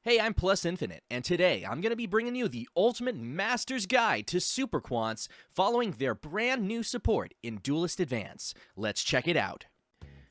Hey, I'm Plus Infinite, and today I'm going to be bringing you the ultimate master's guide to Super Quants following their brand new support in Duelist Advance. Let's check it out.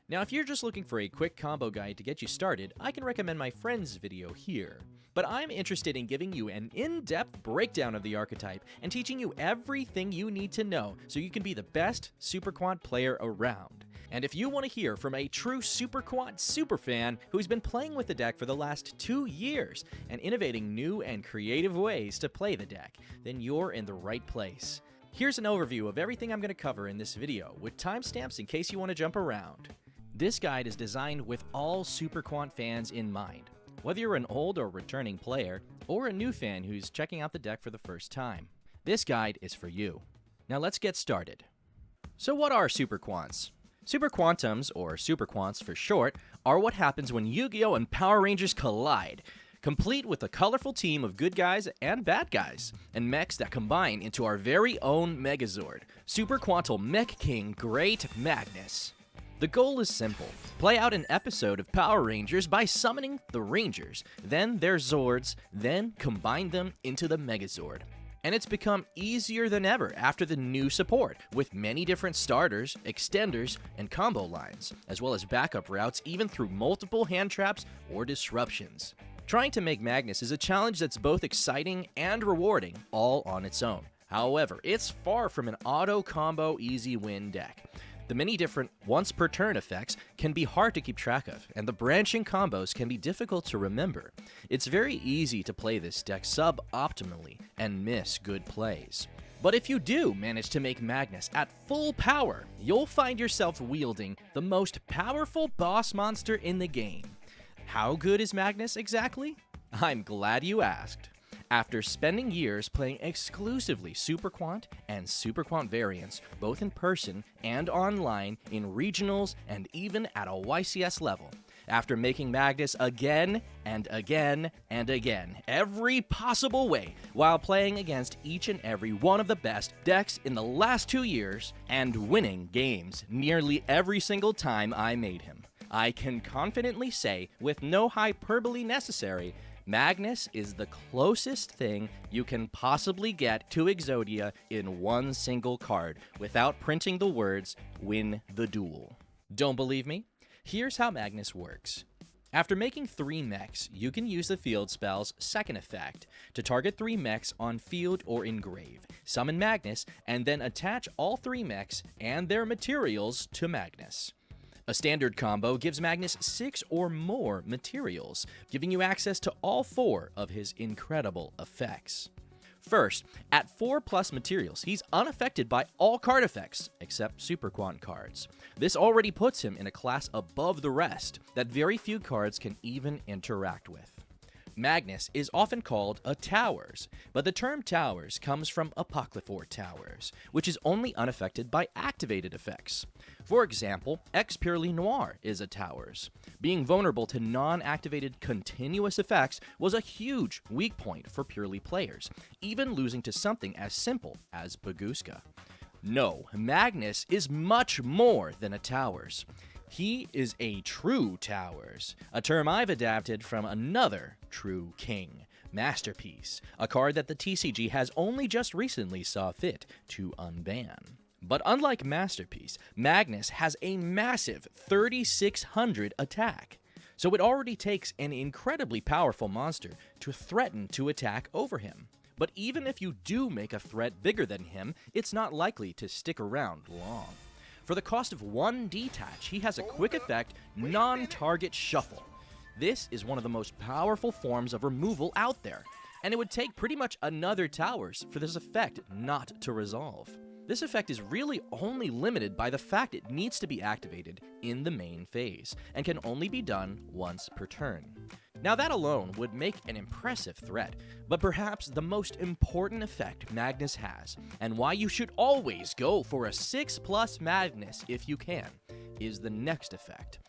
Now, if you're just looking for a quick combo guide to get you started, I can recommend my friend's video here. But I'm interested in giving you an in-depth breakdown of the archetype and teaching you everything you need to know so you can be the best Super Quant player around. And if you want to hear from a true Super Quant superfan who's been playing with the deck for the last 2 years and innovating new and creative ways to play the deck, then you're in the right place. Here's an overview of everything I'm going to cover in this video, with timestamps in case you want to jump around. This guide is designed with all Super Quant fans in mind, whether you're an old or returning player, or a new fan who's checking out the deck for the first time. This guide is for you. Now let's get started. So what are Super Quants? Super Quantums, or Super Quants for short, are what happens when Yu-Gi-Oh! And Power Rangers collide, complete with a colorful team of good guys and bad guys, and mechs that combine into our very own Megazord, Super Quantal Mech King Great Magnus. The goal is simple. Play out an episode of Power Rangers by summoning the Rangers, then their Zords, then combine them into the Megazord. And it's become easier than ever after the new support, with many different starters, extenders, and combo lines, as well as backup routes even through multiple hand traps or disruptions. Trying to make Magnus is a challenge that's both exciting and rewarding, all on its own. However, it's far from an auto-combo easy win deck. The many different once-per-turn effects can be hard to keep track of, and the branching combos can be difficult to remember. It's very easy to play this deck sub-optimally and miss good plays. But if you do manage to make Magnus at full power, you'll find yourself wielding the most powerful boss monster in the game. How good is Magnus exactly? I'm glad you asked. After spending years playing exclusively Super Quant and Super Quant variants, both in person and online, in regionals, and even at a YCS level, after making Magnus again and again and again, every possible way, while playing against each and every one of the best decks in the last 2 years, and winning games nearly every single time I made him, I can confidently say, with no hyperbole necessary, Magnus is the closest thing you can possibly get to Exodia in one single card without printing the words, "Win the duel." Don't believe me? Here's how Magnus works. After making 3 mechs, you can use the field spell's second effect to target 3 mechs on field or engrave, summon Magnus, and then attach all 3 mechs and their materials to Magnus. A standard combo gives Magnus 6 or more materials, giving you access to all 4 of his incredible effects. First, at 4+ materials, he's unaffected by all card effects, except Super Quant cards. This already puts him in a class above the rest that very few cards can even interact with. Magnus is often called a Towers, but the term Towers comes from Apocryphal Towers, which is only unaffected by activated effects. For example, X Purely Noir is a Towers. Being vulnerable to non-activated continuous effects was a huge weak point for Purely players, even losing to something as simple as Baguska. No, Magnus is much more than a Towers. He is a true Towers, a term I've adapted from another true king, Masterpiece, a card that the TCG has only just recently saw fit to unban. But unlike Masterpiece, Magnus has a massive 3600 attack, so it already takes an incredibly powerful monster to threaten to attack over him. But even if you do make a threat bigger than him, it's not likely to stick around long. For the cost of 1 detach, he has a quick effect, non-target shuffle. This is one of the most powerful forms of removal out there, and it would take pretty much another Towers for this effect not to resolve. This effect is really only limited by the fact it needs to be activated in the main phase, and can only be done once per turn. Now that alone would make an impressive threat, but perhaps the most important effect Magnus has, and why you should always go for a 6+ Magnus if you can, is the next effect.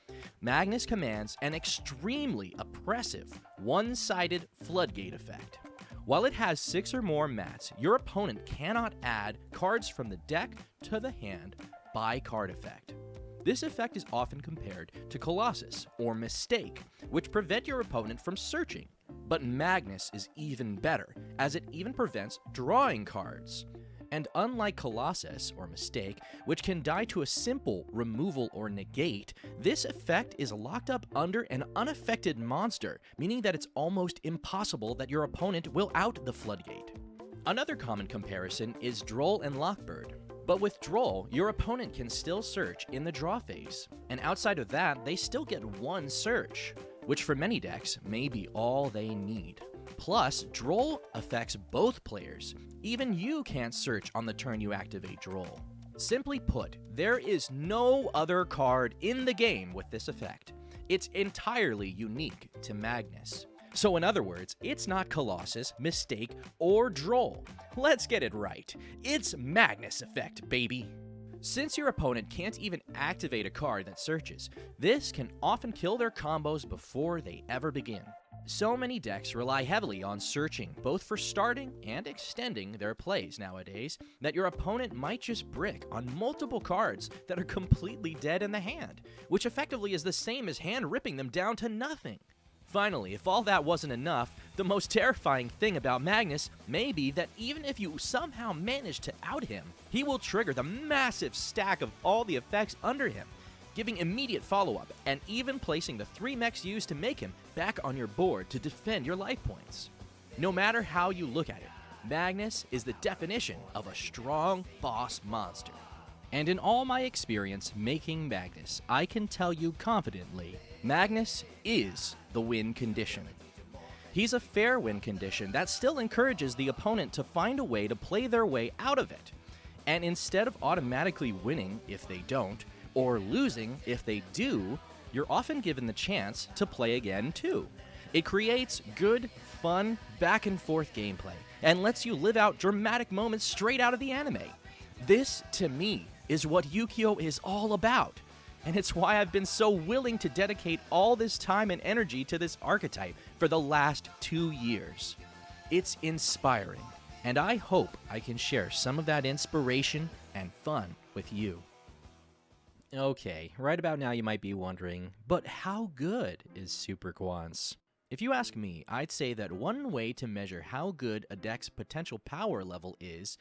Magnus commands an extremely oppressive, one-sided floodgate effect. While it has 6 or more mats, your opponent cannot add cards from the deck to the hand by card effect. This effect is often compared to Colossus or Mistake, which prevent your opponent from searching, But Magnus is even better, as it even prevents drawing cards. And unlike Colossus, or Mistake, which can die to a simple removal or negate, this effect is locked up under an unaffected monster, meaning that it's almost impossible that your opponent will out the floodgate. Another common comparison is Droll and Lockbird. But with Droll, your opponent can still search in the draw phase, and outside of that, they still get one search, which for many decks may be all they need. Plus, Droll affects both players. Even you can't search on the turn you activate Droll. Simply put, there is no other card in the game with this effect. It's entirely unique to Magnus. So in other words, it's not Colossus, Mistake, or Droll. Let's get it right. It's Magnus effect, baby. Since your opponent can't even activate a card that searches, this can often kill their combos before they ever begin. So many decks rely heavily on searching, both for starting and extending their plays nowadays, that your opponent might just brick on multiple cards that are completely dead in the hand, which effectively is the same as hand ripping them down to nothing. Finally, if all that wasn't enough, the most terrifying thing about Magnus may be that even if you somehow manage to out him, he will trigger the massive stack of all the effects under him, giving immediate follow-up, and even placing the 3 mechs used to make him back on your board to defend your life points. No matter how you look at it, Magnus is the definition of a strong boss monster. And in all my experience making Magnus, I can tell you confidently, Magnus is the win condition. He's a fair win condition that still encourages the opponent to find a way to play their way out of it. And instead of automatically winning if they don't, or losing if they do, you're often given the chance to play again too. It creates good, fun, back and forth gameplay, and lets you live out dramatic moments straight out of the anime. This, to me, is what Yu-Gi-Oh! Is all about, and it's why I've been so willing to dedicate all this time and energy to this archetype for the last 2 years. It's inspiring, and I hope I can share some of that inspiration and fun with you. Okay, right about now you might be wondering, but how good is Super Quants? If you ask me, I'd say that one way to measure how good a deck's potential power level is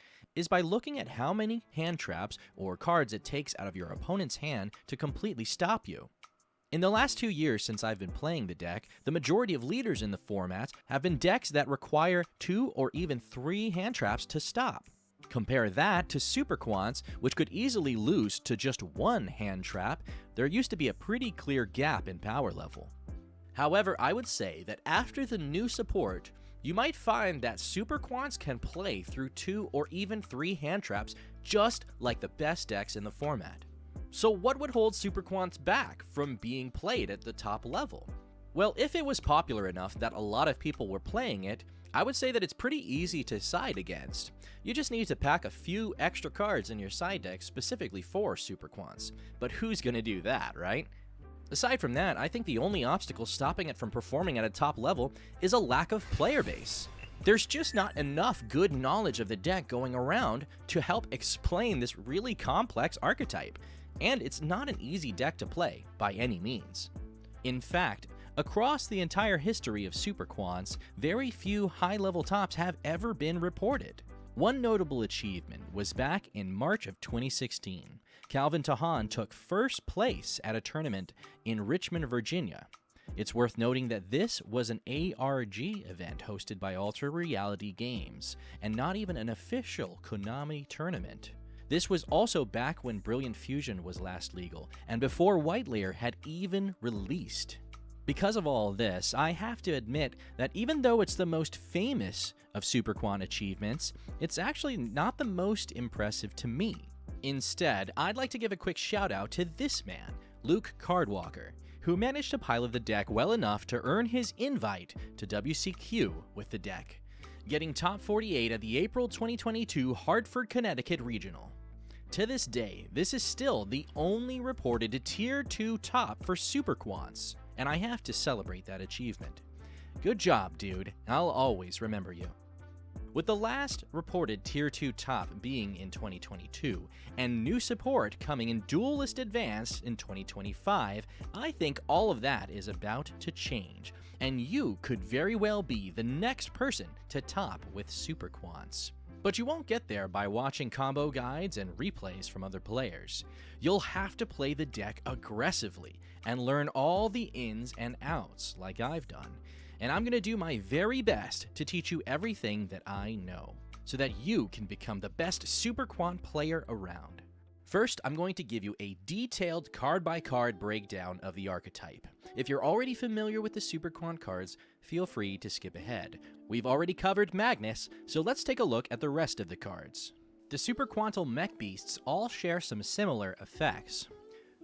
by looking at how many hand traps or cards it takes out of your opponent's hand to completely stop you. In the last 2 years since I've been playing the deck, the majority of leaders in the format have been decks that require 2 or even 3 hand traps to stop. Compare that to Super Quants, which could easily lose to just 1 hand trap. There used to be a pretty clear gap in power level. However, I would say that after the new support, you might find that Super Quants can play through 2 or even 3 hand traps just like the best decks in the format. So what would hold Super Quants back from being played at the top level? Well, if it was popular enough that a lot of people were playing it, I would say that it's pretty easy to side against. You just need to pack a few extra cards in your side deck specifically for Super Quants. But who's gonna do that, right? Aside from that, I think the only obstacle stopping it from performing at a top level is a lack of player base. There's just not enough good knowledge of the deck going around to help explain this really complex archetype, and it's not an easy deck to play by any means. In fact, across the entire history of Super Quants, very few high-level tops have ever been reported. One notable achievement was back in March of 2016. Calvin Tahan took first place at a tournament in Richmond, Virginia. It's worth noting that this was an ARG event hosted by Ultra Reality Games, and not even an official Konami tournament. This was also back when Brilliant Fusion was last legal, and before White Layer had even released. Because of all this, I have to admit that even though it's the most famous of Super Quant achievements, it's actually not the most impressive to me. Instead, I'd like to give a quick shout out to this man, Luke Cardwalker, who managed to pilot the deck well enough to earn his invite to WCQ with the deck, getting top 48 at the April 2022 Hartford, Connecticut Regional. To this day, this is still the only reported Tier 2 top for Super Quants, and I have to celebrate that achievement. Good job, dude. I'll always remember you. With the last reported Tier 2 top being in 2022, and new support coming in Duelist Advanced in 2025, I think all of that is about to change, and you could very well be the next person to top with Super Quants. But you won't get there by watching combo guides and replays from other players. You'll have to play the deck aggressively and learn all the ins and outs like I've done. And I'm going to do my very best to teach you everything that I know, so that you can become the best Super Quant player around. First, I'm going to give you a detailed card-by-card breakdown of the archetype. If you're already familiar with the Super Quant cards, feel free to skip ahead. We've already covered Magnus, so let's take a look at the rest of the cards. The Super Quantal mech beasts all share some similar effects.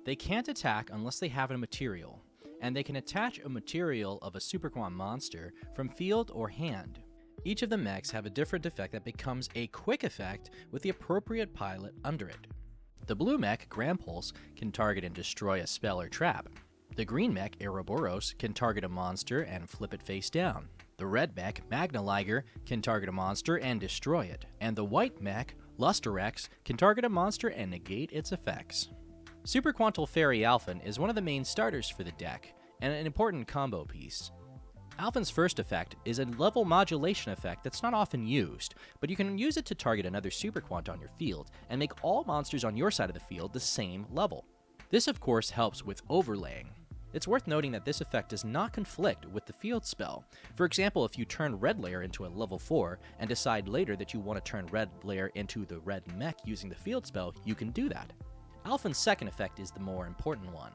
They can't attack unless they have a material, and they can attach a material of a Super Quant monster from field or hand. Each of the mechs have a different effect that becomes a quick effect with the appropriate pilot under it. The blue mech, Grampulse, can target and destroy a spell or trap. The green mech, Ouroboros, can target a monster and flip it face down. The red mech, Magnaliger, can target a monster and destroy it. And the white mech, Lusterex, can target a monster and negate its effects. Super Quantal Fairy ALPHAN is one of the main starters for the deck, and an important combo piece. ALPHAN's first effect is a level modulation effect that's not often used, but you can use it to target another Super Quant on your field, and make all monsters on your side of the field the same level. This of course helps with overlaying. It's worth noting that this effect does not conflict with the field spell. For example, if you turn Red Layer into a level 4, and decide later that you want to turn Red Layer into the red mech using the field spell, you can do that. ALPHAN's second effect is the more important one.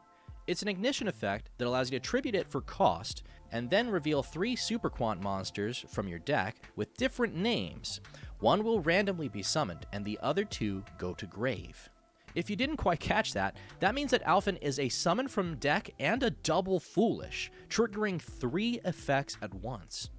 It's an ignition effect that allows you to tribute it for cost, and then reveal 3 Super Quant monsters from your deck with different names. One will randomly be summoned, and the other 2 go to grave. If you didn't quite catch that, that means that ALPHAN is a summon from deck and a double foolish, triggering 3 effects at once.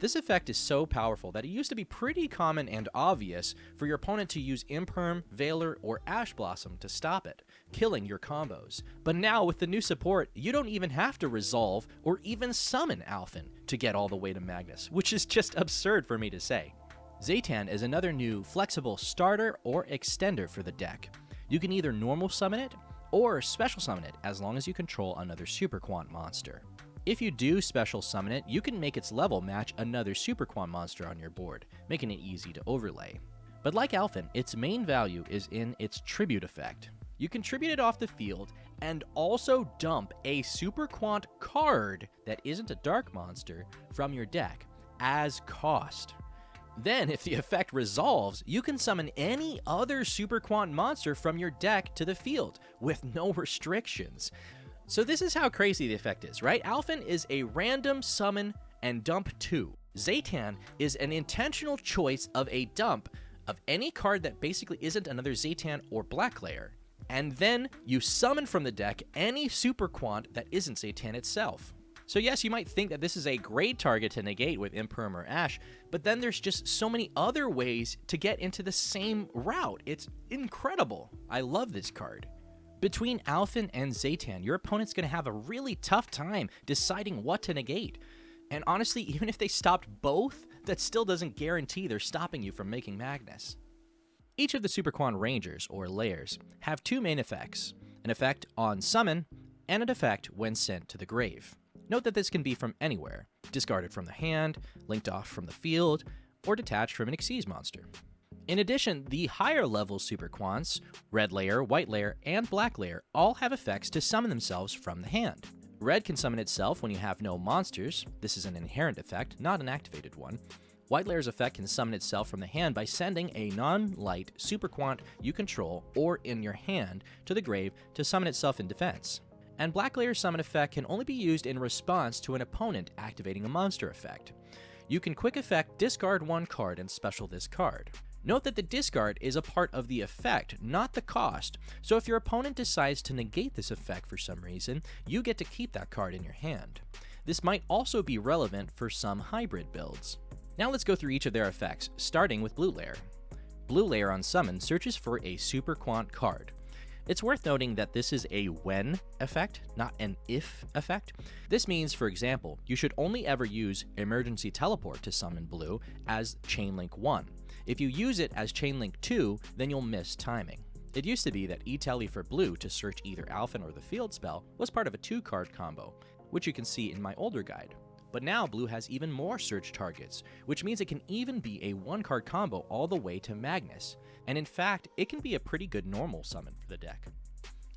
This effect is so powerful that it used to be pretty common and obvious for your opponent to use Imperm, Veiler, or Ash Blossom to stop it, killing your combos. But now with the new support, you don't even have to resolve or even summon ALPHAN to get all the way to Magnus, which is just absurd for me to say. ZETAN is another new flexible starter or extender for the deck. You can either normal summon it or special summon it as long as you control another Super Quant monster. If you do special summon it, you can make its level match another Super Quant monster on your board, making it easy to overlay. But like ALPHAN, its main value is in its tribute effect. You can tribute it off the field and also dump a Super Quant card that isn't a dark monster from your deck as cost. Then, if the effect resolves, you can summon any other Super Quant monster from your deck to the field with no restrictions. So this is how crazy the effect is, right? ALPHAN is a random summon and dump 2. ZETAN is an intentional choice of a dump of any card that basically isn't another ZETAN or Black Layer. And then you summon from the deck any Super Quant that isn't ZETAN itself. So yes, you might think that this is a great target to negate with Imperm or Ash, but then there's just so many other ways to get into the same route. It's incredible. I love this card. Between ALPHAN and ZETAN, your opponent's going to have a really tough time deciding what to negate. And honestly, even if they stopped both, that still doesn't guarantee they're stopping you from making Magnus. Each of the Super Quant Rangers, or layers, have 2 main effects, an effect on summon, and an effect when sent to the grave. Note that this can be from anywhere, discarded from the hand, linked off from the field, or detached from an Xyz monster. In addition, the higher level Super Quants, Red Layer, White Layer, and Black Layer, all have effects to summon themselves from the hand. Red can summon itself when you have no monsters. This is an inherent effect, not an activated one. White Layer's effect can summon itself from the hand by sending a non-light Super Quant you control or in your hand to the grave to summon itself in defense. And Black Layer's summon effect can only be used in response to an opponent activating a monster effect. You can quick effect discard 1 card and special this card. Note that the discard is a part of the effect, not the cost, so if your opponent decides to negate this effect for some reason, you get to keep that card in your hand. This might also be relevant for some hybrid builds. Now let's go through each of their effects, starting with Blue Layer. Blue Layer on summon searches for a Super Quant card. It's worth noting that this is a when effect, not an if effect. This means, for example, you should only ever use Emergency Teleport to summon blue as Chainlink 1. If you use it as Chainlink 2, then you'll miss timing. It used to be that E-Tele for blue to search either ALPHAN or the field spell was part of a 2-card combo, which you can see in my older guide. But now blue has even more search targets, which means it can even be a 1-card combo all the way to Magnus, and in fact, it can be a pretty good normal summon for the deck.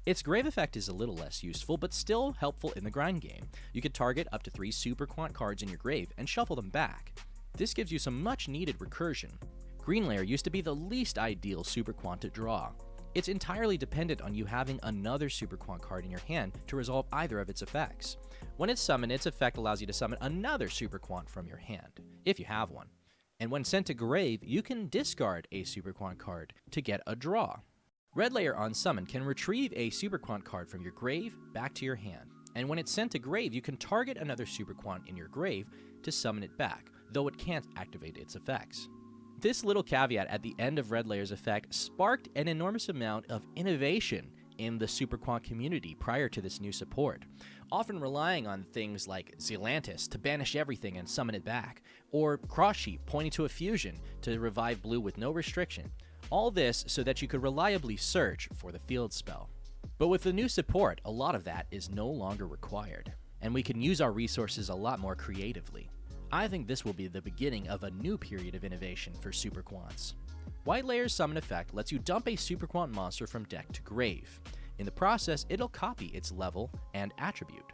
Its Grave effect is a little less useful, but still helpful in the grind game. You could target up to 3 Super Quant cards in your grave and shuffle them back. This gives you some much needed recursion. Green Layer used to be the least ideal Super Quant to draw. It's entirely dependent on you having another Super Quant card in your hand to resolve either of its effects. When it's summoned, its effect allows you to summon another Super Quant from your hand, if you have one. And when sent to grave, you can discard a Super Quant card to get a draw. Red Layer on summon can retrieve a Super Quant card from your grave back to your hand. And when it's sent to grave, you can target another Super Quant in your grave to summon it back, though it can't activate its effects. This little caveat at the end of Red Layer's effect sparked an enormous amount of innovation in the Super Quant community prior to this new support, often relying on things like Zelantis to banish everything and summon it back, or Cross Sheep pointing to a fusion to revive blue with no restriction. All this so that you could reliably search for the field spell. But with the new support, a lot of that is no longer required, and we can use our resources a lot more creatively. I think this will be the beginning of a new period of innovation for Super Quants. White Layer's summon effect lets you dump a Super Quant monster from deck to grave. In the process, it'll copy its level and attribute.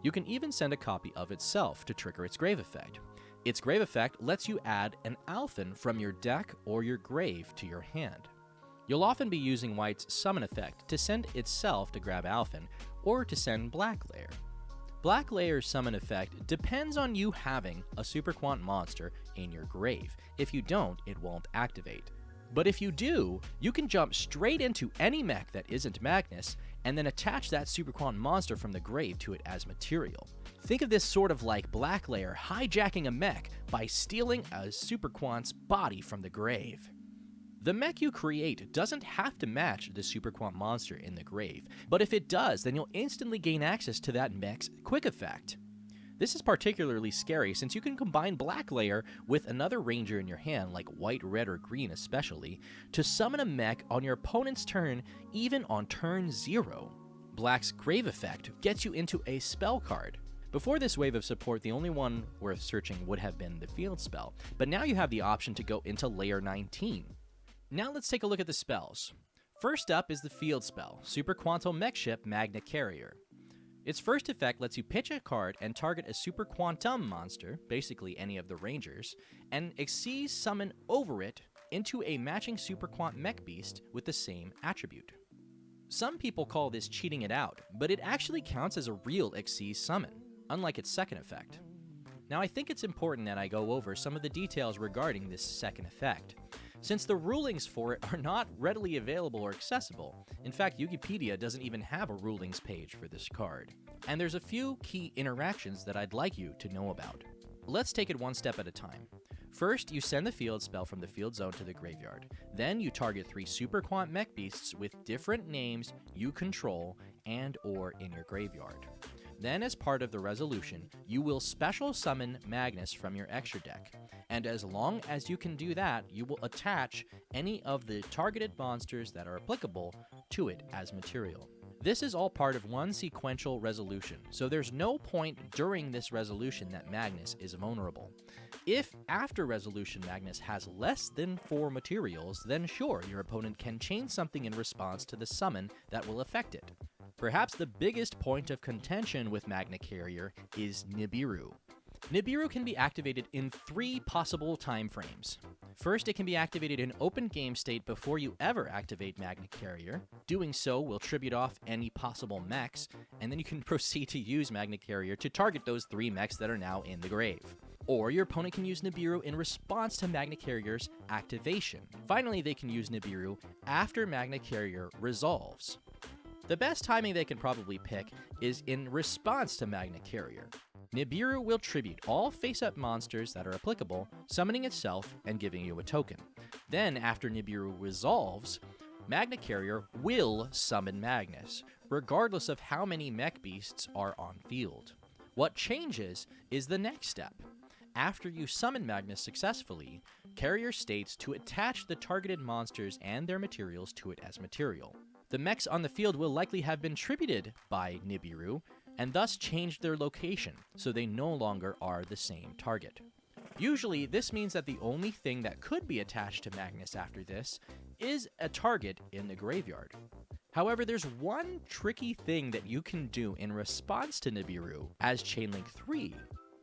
You can even send a copy of itself to trigger its grave effect. Its grave effect lets you add an ALPHAN from your deck or your grave to your hand. You'll often be using White's summon effect to send itself to grab ALPHAN or to send Black Layer. Black Layer's summon effect depends on you having a Super Quant monster in your grave. If you don't, it won't activate. But if you do, you can jump straight into any mech that isn't Magnus, and then attach that Super Quant monster from the grave to it as material. Think of this sort of like Black Layer hijacking a mech by stealing a Super Quant's body from the grave. The mech you create doesn't have to match the Super Quant monster in the grave, but if it does, then you'll instantly gain access to that mech's quick effect. This is particularly scary since you can combine Black Layer with another ranger in your hand, like white, red, or green especially, to summon a mech on your opponent's turn, even on turn 0. Black's Grave effect gets you into a spell card. Before this wave of support, the only one worth searching would have been the field spell, but now you have the option to go into layer 19. Now let's take a look at the spells. First up is the field spell, Super Quantal Mech Ship Magna Carrier. Its first effect lets you pitch a card and target a Super Quantum monster, basically any of the rangers, and Xyz summon over it into a matching Super Quant Mech Beast with the same attribute. Some people call this cheating it out, but it actually counts as a real Xyz summon, unlike its second effect. Now I think it's important that I go over some of the details regarding this second effect, since the rulings for it are not readily available or accessible. In fact, Wikipedia doesn't even have a rulings page for this card. And there's a few key interactions that I'd like you to know about. Let's take it one step at a time. First, you send the field spell from the field zone to the graveyard. Then you target 3 Super Quant Mech Beasts with different names you control and or in your graveyard. Then, as part of the resolution, you will special summon Magnus from your extra deck, and as long as you can do that, you will attach any of the targeted monsters that are applicable to it as material. This is all part of one sequential resolution, so there's no point during this resolution that Magnus is vulnerable. If after resolution Magnus has less than 4 materials, then sure, your opponent can chain something in response to the summon that will affect it. Perhaps the biggest point of contention with Magna Carrier is Nibiru. Nibiru can be activated in 3 possible time frames. First, it can be activated in open game state before you ever activate Magna Carrier. Doing so will tribute off any possible mechs, and then you can proceed to use Magna Carrier to target those 3 mechs that are now in the grave. Or your opponent can use Nibiru in response to Magna Carrier's activation. Finally, they can use Nibiru after Magna Carrier resolves. The best timing they can probably pick is in response to Magna Carrier. Nibiru will tribute all face-up monsters that are applicable, summoning itself and giving you a token. Then, after Nibiru resolves, Magna Carrier will summon Magnus, regardless of how many mech beasts are on field. What changes is the next step. After you summon Magnus successfully, Carrier states to attach the targeted monsters and their materials to it as material. The mechs on the field will likely have been tributed by Nibiru, and thus changed their location, so they no longer are the same target. Usually, this means that the only thing that could be attached to Magnus after this is a target in the graveyard. However, there's one tricky thing that you can do in response to Nibiru as Chainlink 3.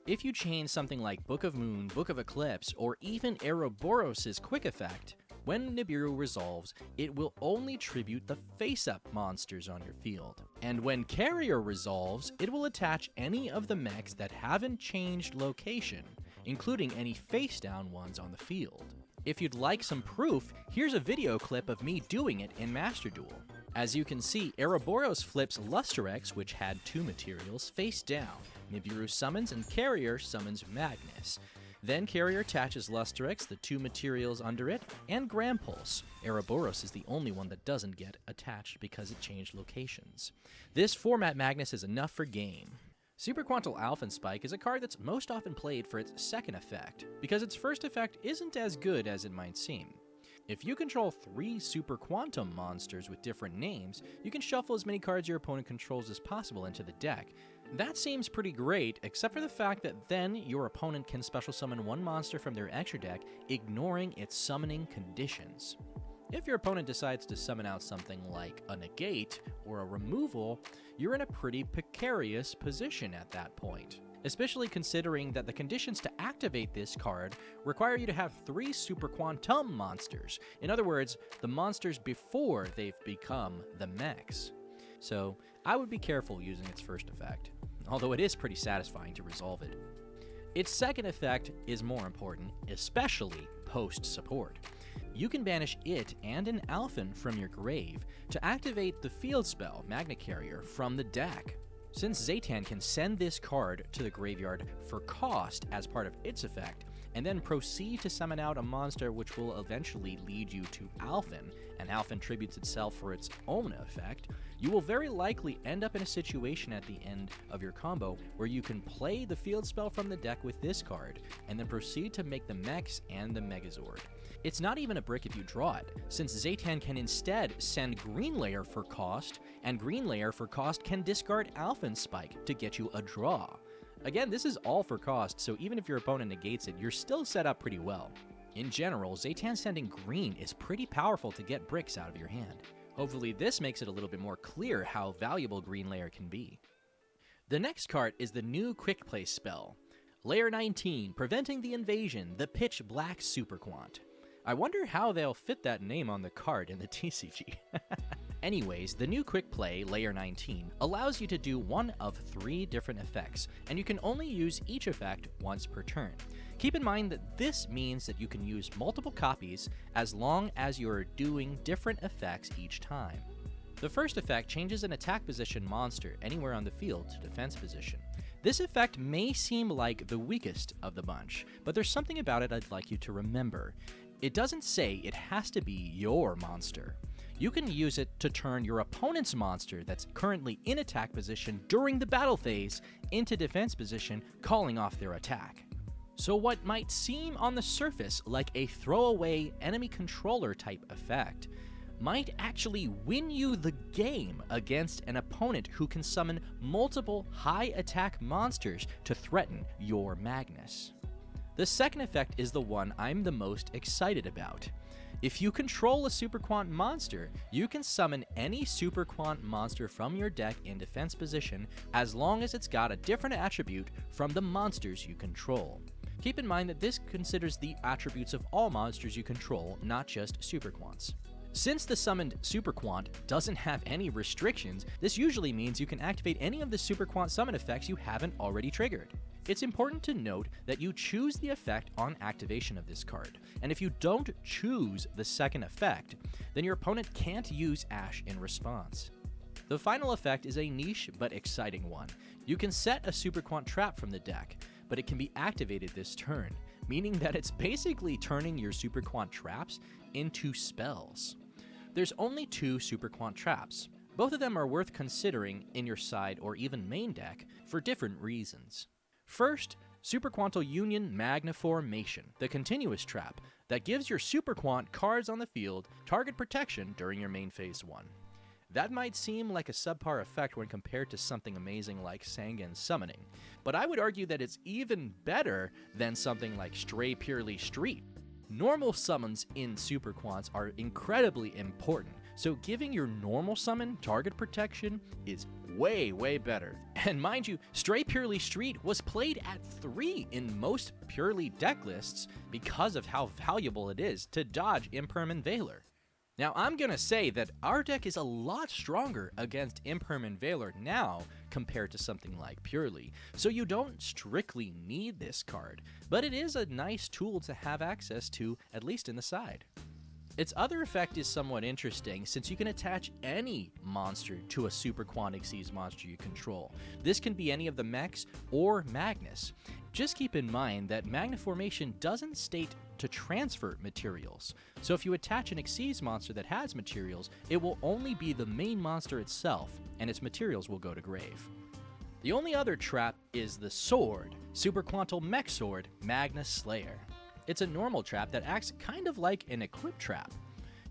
If you chain something like Book of Moon, Book of Eclipse, or even Ouroboros' quick effect, when Nibiru resolves, it will only tribute the face-up monsters on your field. And when Carrier resolves, it will attach any of the mechs that haven't changed location, including any face-down ones on the field. If you'd like some proof, here's a video clip of me doing it in Master Duel. As you can see, Ouroboros flips Lusterex, which had 2 materials, face down. Nibiru summons and Carrier summons Magnus. Then Carrier attaches Lusterex, the 2 materials under it, and Grampulse. Ouroboros is the only one that doesn't get attached because it changed locations. This format Magnus is enough for game. Super Quantal ALPHAN Spike is a card that's most often played for its second effect, because its first effect isn't as good as it might seem. If you control 3 Super Quantum monsters with different names, you can shuffle as many cards your opponent controls as possible into the deck. That seems pretty great, except for the fact that then your opponent can special summon 1 monster from their extra deck, ignoring its summoning conditions. If your opponent decides to summon out something like a negate or a removal, you're in a pretty precarious position at that point, especially considering that the conditions to activate this card require you to have 3 Super Quantum monsters. In other words, the monsters before they've become the mechs. So I would be careful using its first effect, although it is pretty satisfying to resolve it. Its second effect is more important, especially post-support. You can banish it and an ALPHAN from your grave to activate the field spell, Magna Carrier, from the deck. Since ZETAN can send this card to the graveyard for cost as part of its effect, and then proceed to summon out a monster which will eventually lead you to ALPHAN, and ALPHAN tributes itself for its own effect, you will very likely end up in a situation at the end of your combo where you can play the field spell from the deck with this card, and then proceed to make the mechs and the Megazord. It's not even a brick if you draw it, since ZETAN can instead send Green Layer for cost, and Green Layer for cost can discard ALPHAN Spike to get you a draw. Again, this is all for cost, so even if your opponent negates it, you're still set up pretty well. In general, ZETAN sending green is pretty powerful to get bricks out of your hand. Hopefully this makes it a little bit more clear how valuable Green Layer can be. The next card is the new Quick Play spell. Layer 19, Preventing the Invasion, the Pitch Black Super Quant. I wonder how they'll fit that name on the card in the TCG. Anyways, the new Quick Play, Layer 19, allows you to do one of 3 different effects, and you can only use each effect once per turn. Keep in mind that this means that you can use multiple copies as long as you're doing different effects each time. The first effect changes an attack position monster anywhere on the field to defense position. This effect may seem like the weakest of the bunch, but there's something about it I'd like you to remember. It doesn't say it has to be your monster. You can use it to turn your opponent's monster that's currently in attack position during the battle phase into defense position, calling off their attack. So what might seem on the surface like a throwaway enemy controller type effect might actually win you the game against an opponent who can summon multiple high attack monsters to threaten your Magnus. The second effect is the one I'm the most excited about. If you control a Super Quant monster, you can summon any Super Quant monster from your deck in defense position as long as it's got a different attribute from the monsters you control. Keep in mind that this considers the attributes of all monsters you control, not just Super Quants. Since the summoned Super Quant doesn't have any restrictions, this usually means you can activate any of the Super Quant summon effects you haven't already triggered. It's important to note that you choose the effect on activation of this card, and if you don't choose the second effect, then your opponent can't use Ash in response. The final effect is a niche but exciting one. You can set a Super Quant trap from the deck, but it can be activated this turn, meaning that it's basically turning your Super Quant traps into spells. There's only 2 Super Quant traps. Both of them are worth considering in your side or even main deck for different reasons. First, Super Quantal Union Magniformation, the continuous trap that gives your Super Quant cards on the field target protection during your main phase 1. That might seem like a subpar effect when compared to something amazing like Sangan Summoning, but I would argue that it's even better than something like Stray Purely Street. Normal summons in Super Quants are incredibly important, so giving your normal summon target protection is way better. And mind you, Stray Purely Street was played at 3 in most Purely deck lists because of how valuable it is to dodge Imperm and Veiler. Now, I'm gonna say that our deck is a lot stronger against Imperm and Veiler now compared to something like Purely, so you don't strictly need this card, but it is a nice tool to have access to, at least in the side. Its other effect is somewhat interesting, since you can attach any monster to a Super Quant Xyz monster you control. This can be any of the mechs or Magnus. Just keep in mind that Magniformation doesn't state to transfer materials, so if you attach an Xyz monster that has materials, it will only be the main monster itself, and its materials will go to grave. The only other trap is the sword, Super Quantal Mech Sword, Magnus Slayer. It's a normal trap that acts kind of like an equip trap.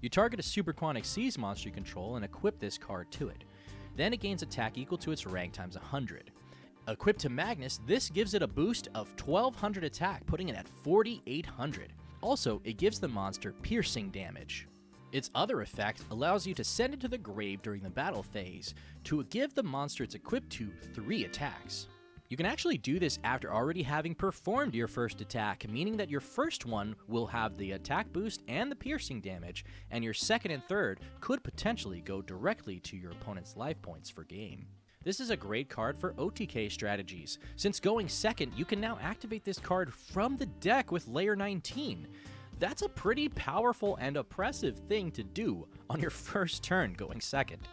You target a Super Quant Xyz monster you control and equip this card to it. Then it gains attack equal to its rank times 100. Equipped to Magnus, this gives it a boost of 1200 attack, putting it at 4800. Also, it gives the monster piercing damage. Its other effect allows you to send it to the grave during the battle phase to give the monster it's equipped to 3 attacks. You can actually do this after already having performed your first attack, meaning that your first one will have the attack boost and the piercing damage, and your second and third could potentially go directly to your opponent's life points for game. This is a great card for OTK strategies. Since going second, you can now activate this card from the deck with Layer 19. That's a pretty powerful and oppressive thing to do on your first turn going second.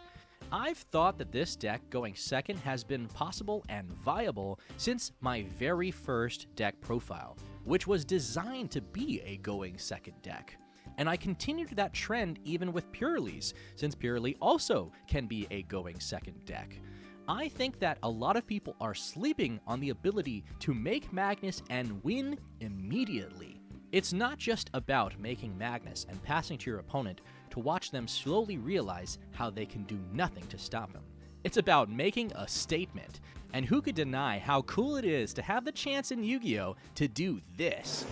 I've thought that this deck going second has been possible and viable since my very first deck profile, which was designed to be a going second deck. And I continued that trend even with Purely's, since Purely also can be a going second deck. I think that a lot of people are sleeping on the ability to make Magnus and win immediately. It's not just about making Magnus and passing to your opponent to watch them slowly realize how they can do nothing to stop him. It's about making a statement, and who could deny how cool it is to have the chance in Yu-Gi-Oh! To do this?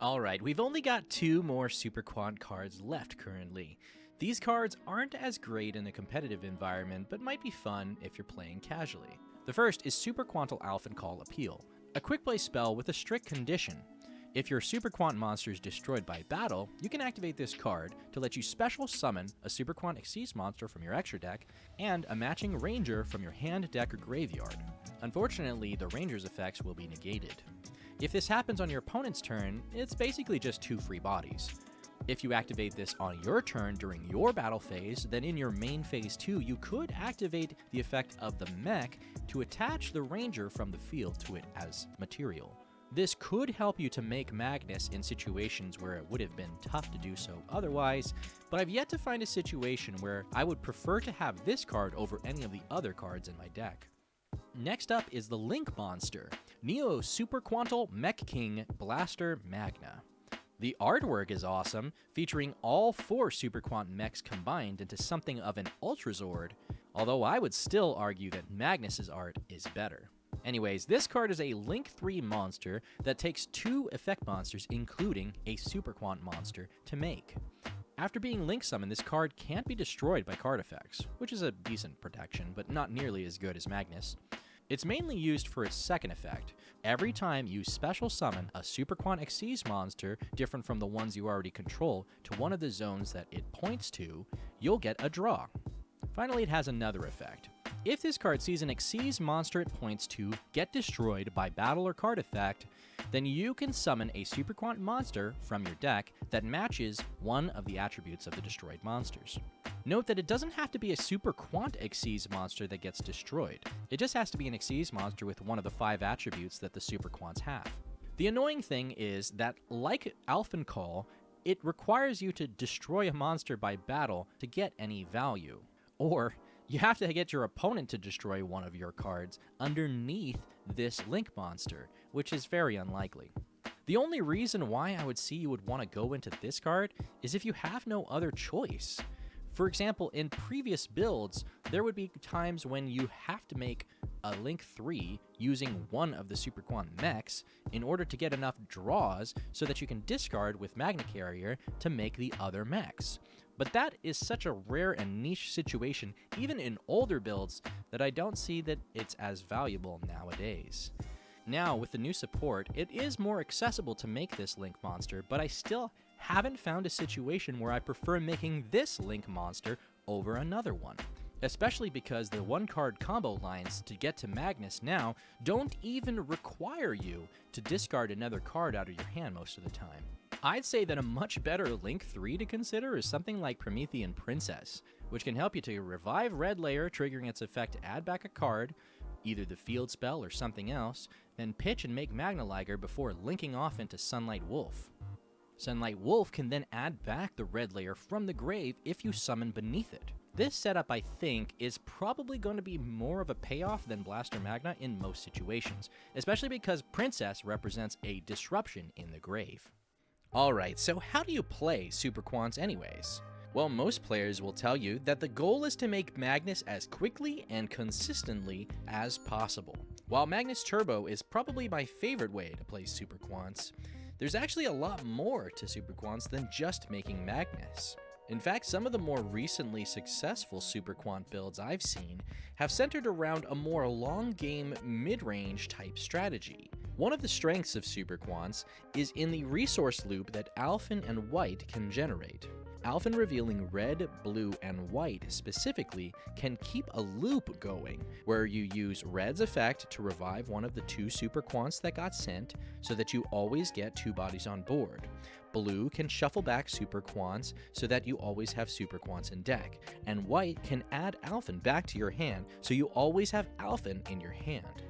Alright, we've only got 2 more Super Quant cards left currently. These cards aren't as great in a competitive environment, but might be fun if you're playing casually. The first is Super Quantal ALPHAN Call Appeal, a quick play spell with a strict condition. If your Super Quant monster is destroyed by battle, you can activate this card to let you special summon a Super Quant Xyz monster from your extra deck and a matching ranger from your hand, deck, or graveyard. Unfortunately, the ranger's effects will be negated. If this happens on your opponent's turn, it's basically just 2 free bodies. If you activate this on your turn during your battle phase, then in your main phase 2, you could activate the effect of the mech to attach the ranger from the field to it as material. This could help you to make Magnus in situations where it would have been tough to do so otherwise, but I've yet to find a situation where I would prefer to have this card over any of the other cards in my deck. Next up is the Link Monster, Neo Super Quantal Mech King Blaster Magna. The artwork is awesome, featuring all 4 Super Quant mechs combined into something of an Ultrazord, although I would still argue that Magnus's art is better. Anyways, this card is a Link 3 monster that takes 2 effect monsters, including a Super Quant monster, to make. After being Link summoned, this card can't be destroyed by card effects, which is a decent protection, but not nearly as good as Magnus. It's mainly used for its second effect. Every time you special summon a Super Quant Xyz monster different from the ones you already control to one of the zones that it points to, you'll get a draw. Finally, it has another effect. If this card sees an Xyz monster it points to get destroyed by battle or card effect, then you can summon a Super Quant monster from your deck that matches one of the attributes of the destroyed monsters. Note that it doesn't have to be a Super Quant Xyz monster that gets destroyed. It just has to be an Xyz monster with one of the 5 attributes that the Super Quants have. The annoying thing is that, like ALPHAN Call, it requires you to destroy a monster by battle to get any value. Or you have to get your opponent to destroy one of your cards underneath this Link monster, which is very unlikely. The only reason why I would see you would want to go into this card is if you have no other choice. For example, in previous builds, there would be times when you have to make a Link 3 using one of the Super Quant mechs in order to get enough draws so that you can discard with Magna Carrier to make the other mechs. But that is such a rare and niche situation, even in older builds, that I don't see that it's as valuable nowadays. Now, with the new support, it is more accessible to make this Link monster, but I still haven't found a situation where I prefer making this Link monster over another one. Especially because the one-card combo lines to get to MAGNUS now don't even require you to discard another card out of your hand most of the time. I'd say that a much better Link 3 to consider is something like Promethean Princess, which can help you to revive Red Layer, triggering its effect to add back a card, either the field spell or something else, then pitch and make Magna Liger before linking off into Sunlight Wolf. Sunlight Wolf can then add back the Red Layer from the grave if you summon beneath it. This setup, I think, is probably going to be more of a payoff than Blaster Magna in most situations, especially because Princess represents a disruption in the grave. Alright, so how do you play Super Quants anyways? Well, most players will tell you that the goal is to make Magnus as quickly and consistently as possible. While Magnus Turbo is probably my favorite way to play Super Quants, there's actually a lot more to Super Quants than just making Magnus. In fact, some of the more recently successful Super Quant builds I've seen have centered around a more long-game, mid-range type strategy. One of the strengths of Super Quants is in the resource loop that ALPHAN and White can generate. ALPHAN revealing red, blue, and white specifically can keep a loop going, where you use red's effect to revive one of the 2 Super Quants that got sent, so that you always get 2 bodies on board. Blue can shuffle back Super Quants so that you always have Super Quants in deck, and white can add ALPHAN back to your hand so you always have ALPHAN in your hand.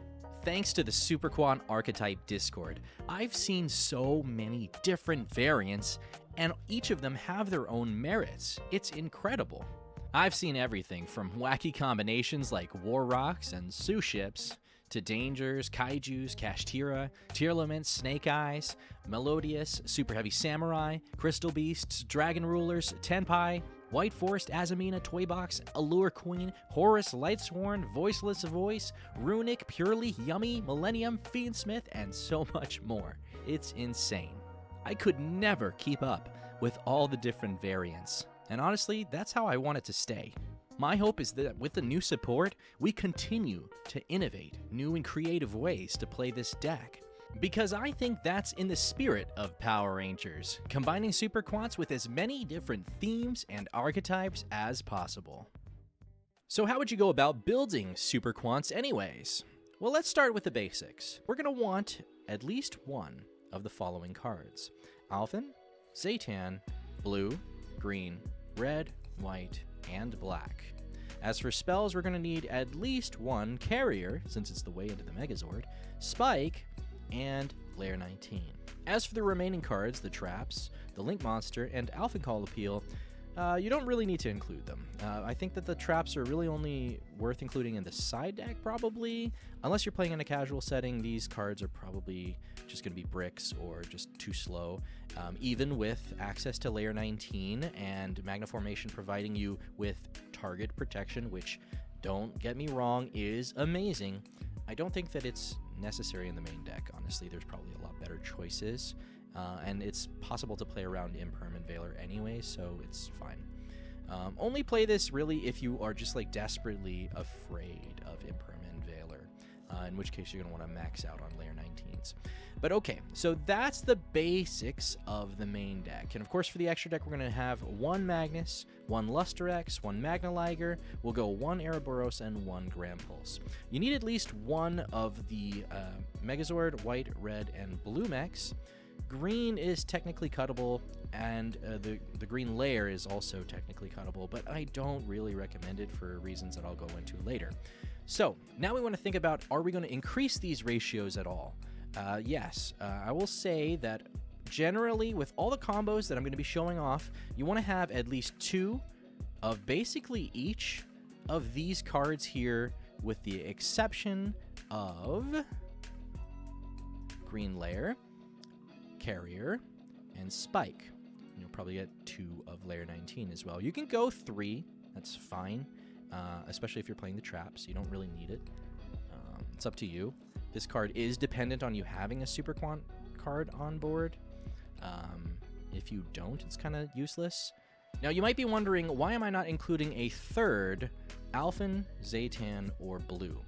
Thanks to the Super Quant Archetype Discord, I've seen so many different variants, and each of them have their own merits. It's incredible. I've seen everything from wacky combinations like War Rocks and Sue Ships, to Dangers, Kaijus, Kashtira, Tearlaments, Snake Eyes, Melodious, Super Heavy Samurai, Crystal Beasts, Dragon Rulers, Tenpai, White Forest, Azamina, Toybox, Allure Queen, Horus, Lightsworn, Voiceless Voice, Runic, Purely, Yummy, Millennium, Fiendsmith, and so much more. It's insane. I could never keep up with all the different variants, and honestly, that's how I want it to stay. My hope is that with the new support, we continue to innovate new and creative ways to play this deck. Because I think that's in the spirit of Power Rangers, combining Super Quants with as many different themes and archetypes as possible. So how would you go about building Super Quants anyways? Well, let's start with the basics. We're going to want at least one of the following cards: ALPHAN, ZETAN, blue, green, red, white, and black. As for spells, we're going to need at least one Carrier, since it's the way into the Megazord, Spike, and Layer 19. As for the remaining cards, the Traps, the Link Monster, and ALPHAN Call Appeal, you don't really need to include them. I think that the Traps are really only worth including in the side deck, probably. Unless you're playing in a casual setting, these cards are probably just going to be bricks or just too slow. Even with access to Layer 19 and Magna Formation providing you with target protection, which, don't get me wrong, is amazing, I don't think that it's necessary in the main deck. Honestly, there's probably a lot better choices. And it's possible to play around Impermanent Veiler anyway, so it's fine. Only play this really if you are just like desperately afraid of Impermanent Veiler. in which case you're going to want to max out on layer 19s. But okay, so that's the basics of the main deck. And of course, for the extra deck, we're going to have one Magnus, one Luster X, one Magna Liger. We'll go one Ouroboros and one Grand Pulse. You need at least one of the Megazord, white, red, and blue mechs. Green is technically cuttable, and the green layer is also technically cuttable, but I don't really recommend it for reasons that I'll go into later. So now we want to think about, are we going to increase these ratios at all? Yes, I will say that generally with all the combos that I'm going to be showing off, you want to have at least 2 of basically each of these cards here, with the exception of green layer, carrier, and spike. And you'll probably get 2 of layer 19 as well. You can go 3, that's fine, especially if you're playing the traps. You don't really need it. It's up to you. This card is dependent on you having a Super Quant card on board. If you don't, it's kind of useless. Now, you might be wondering, why am I not including a third ALPHAN, ZETAN, or blue?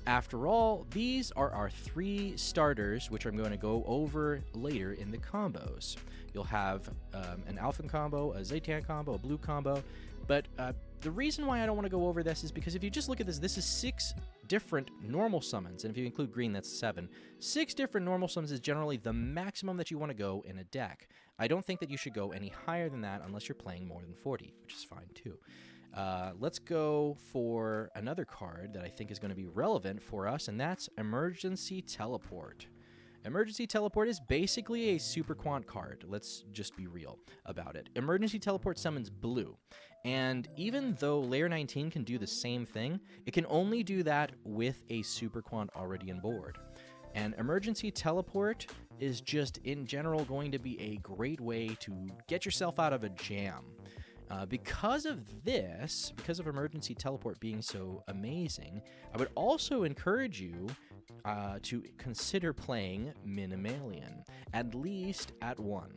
After all, these are our 3 starters, which I'm going to go over later in the combos. You'll have an ALPHAN combo, a ZETAN combo, a blue combo, but the reason why I don't want to go over this is because if you just look at this, this is 6 different normal summons, and if you include green, that's 7. 6 different normal summons is generally the maximum that you want to go in a deck. I don't think that you should go any higher than that unless you're playing more than 40, which is fine too. Let's go for another card that I think is going to be relevant for us, and that's Emergency Teleport. Emergency Teleport is basically a Super Quant card. Let's just be real about it. Emergency Teleport summons blue, and even though layer 19 can do the same thing, it can only do that with a Super Quant already on board. And Emergency Teleport is just, in general, going to be a great way to get yourself out of a jam. Because of this, because of Emergency Teleport being so amazing, I would also encourage you to consider playing Minimalian, at least at 1.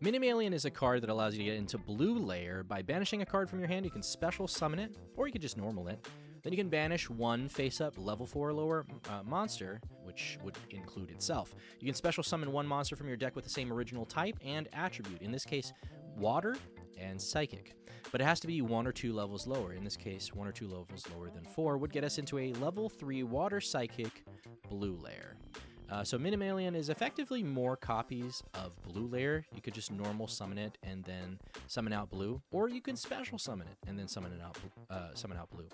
Minimalian is a card that allows you to get into blue layer. By banishing a card from your hand, you can special summon it, or you can just normal it. Then you can banish 1 face-up level 4 or lower monster, which would include itself. You can special summon 1 monster from your deck with the same original type and attribute, in this case, water and psychic. But it has to be 1 or 2 levels lower. In this case, 1 or 2 levels lower than 4 would get us into a level 3 water psychic blue layer. So Minimalian is effectively more copies of blue layer. You could just normal summon it and then summon out blue, or you can special summon it and then summon out blue.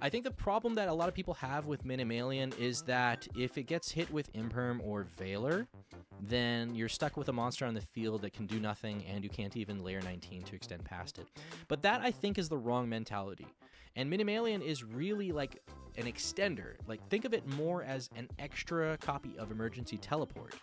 I think the problem that a lot of people have with Minimalian is that if it gets hit with Imperm or Veiler, then you're stuck with a monster on the field that can do nothing, and you can't even layer 19 to extend past it. But that, I think, is the wrong mentality. And Minimalian is really like an extender. Like, think of it more as an extra copy of Emergency Teleport.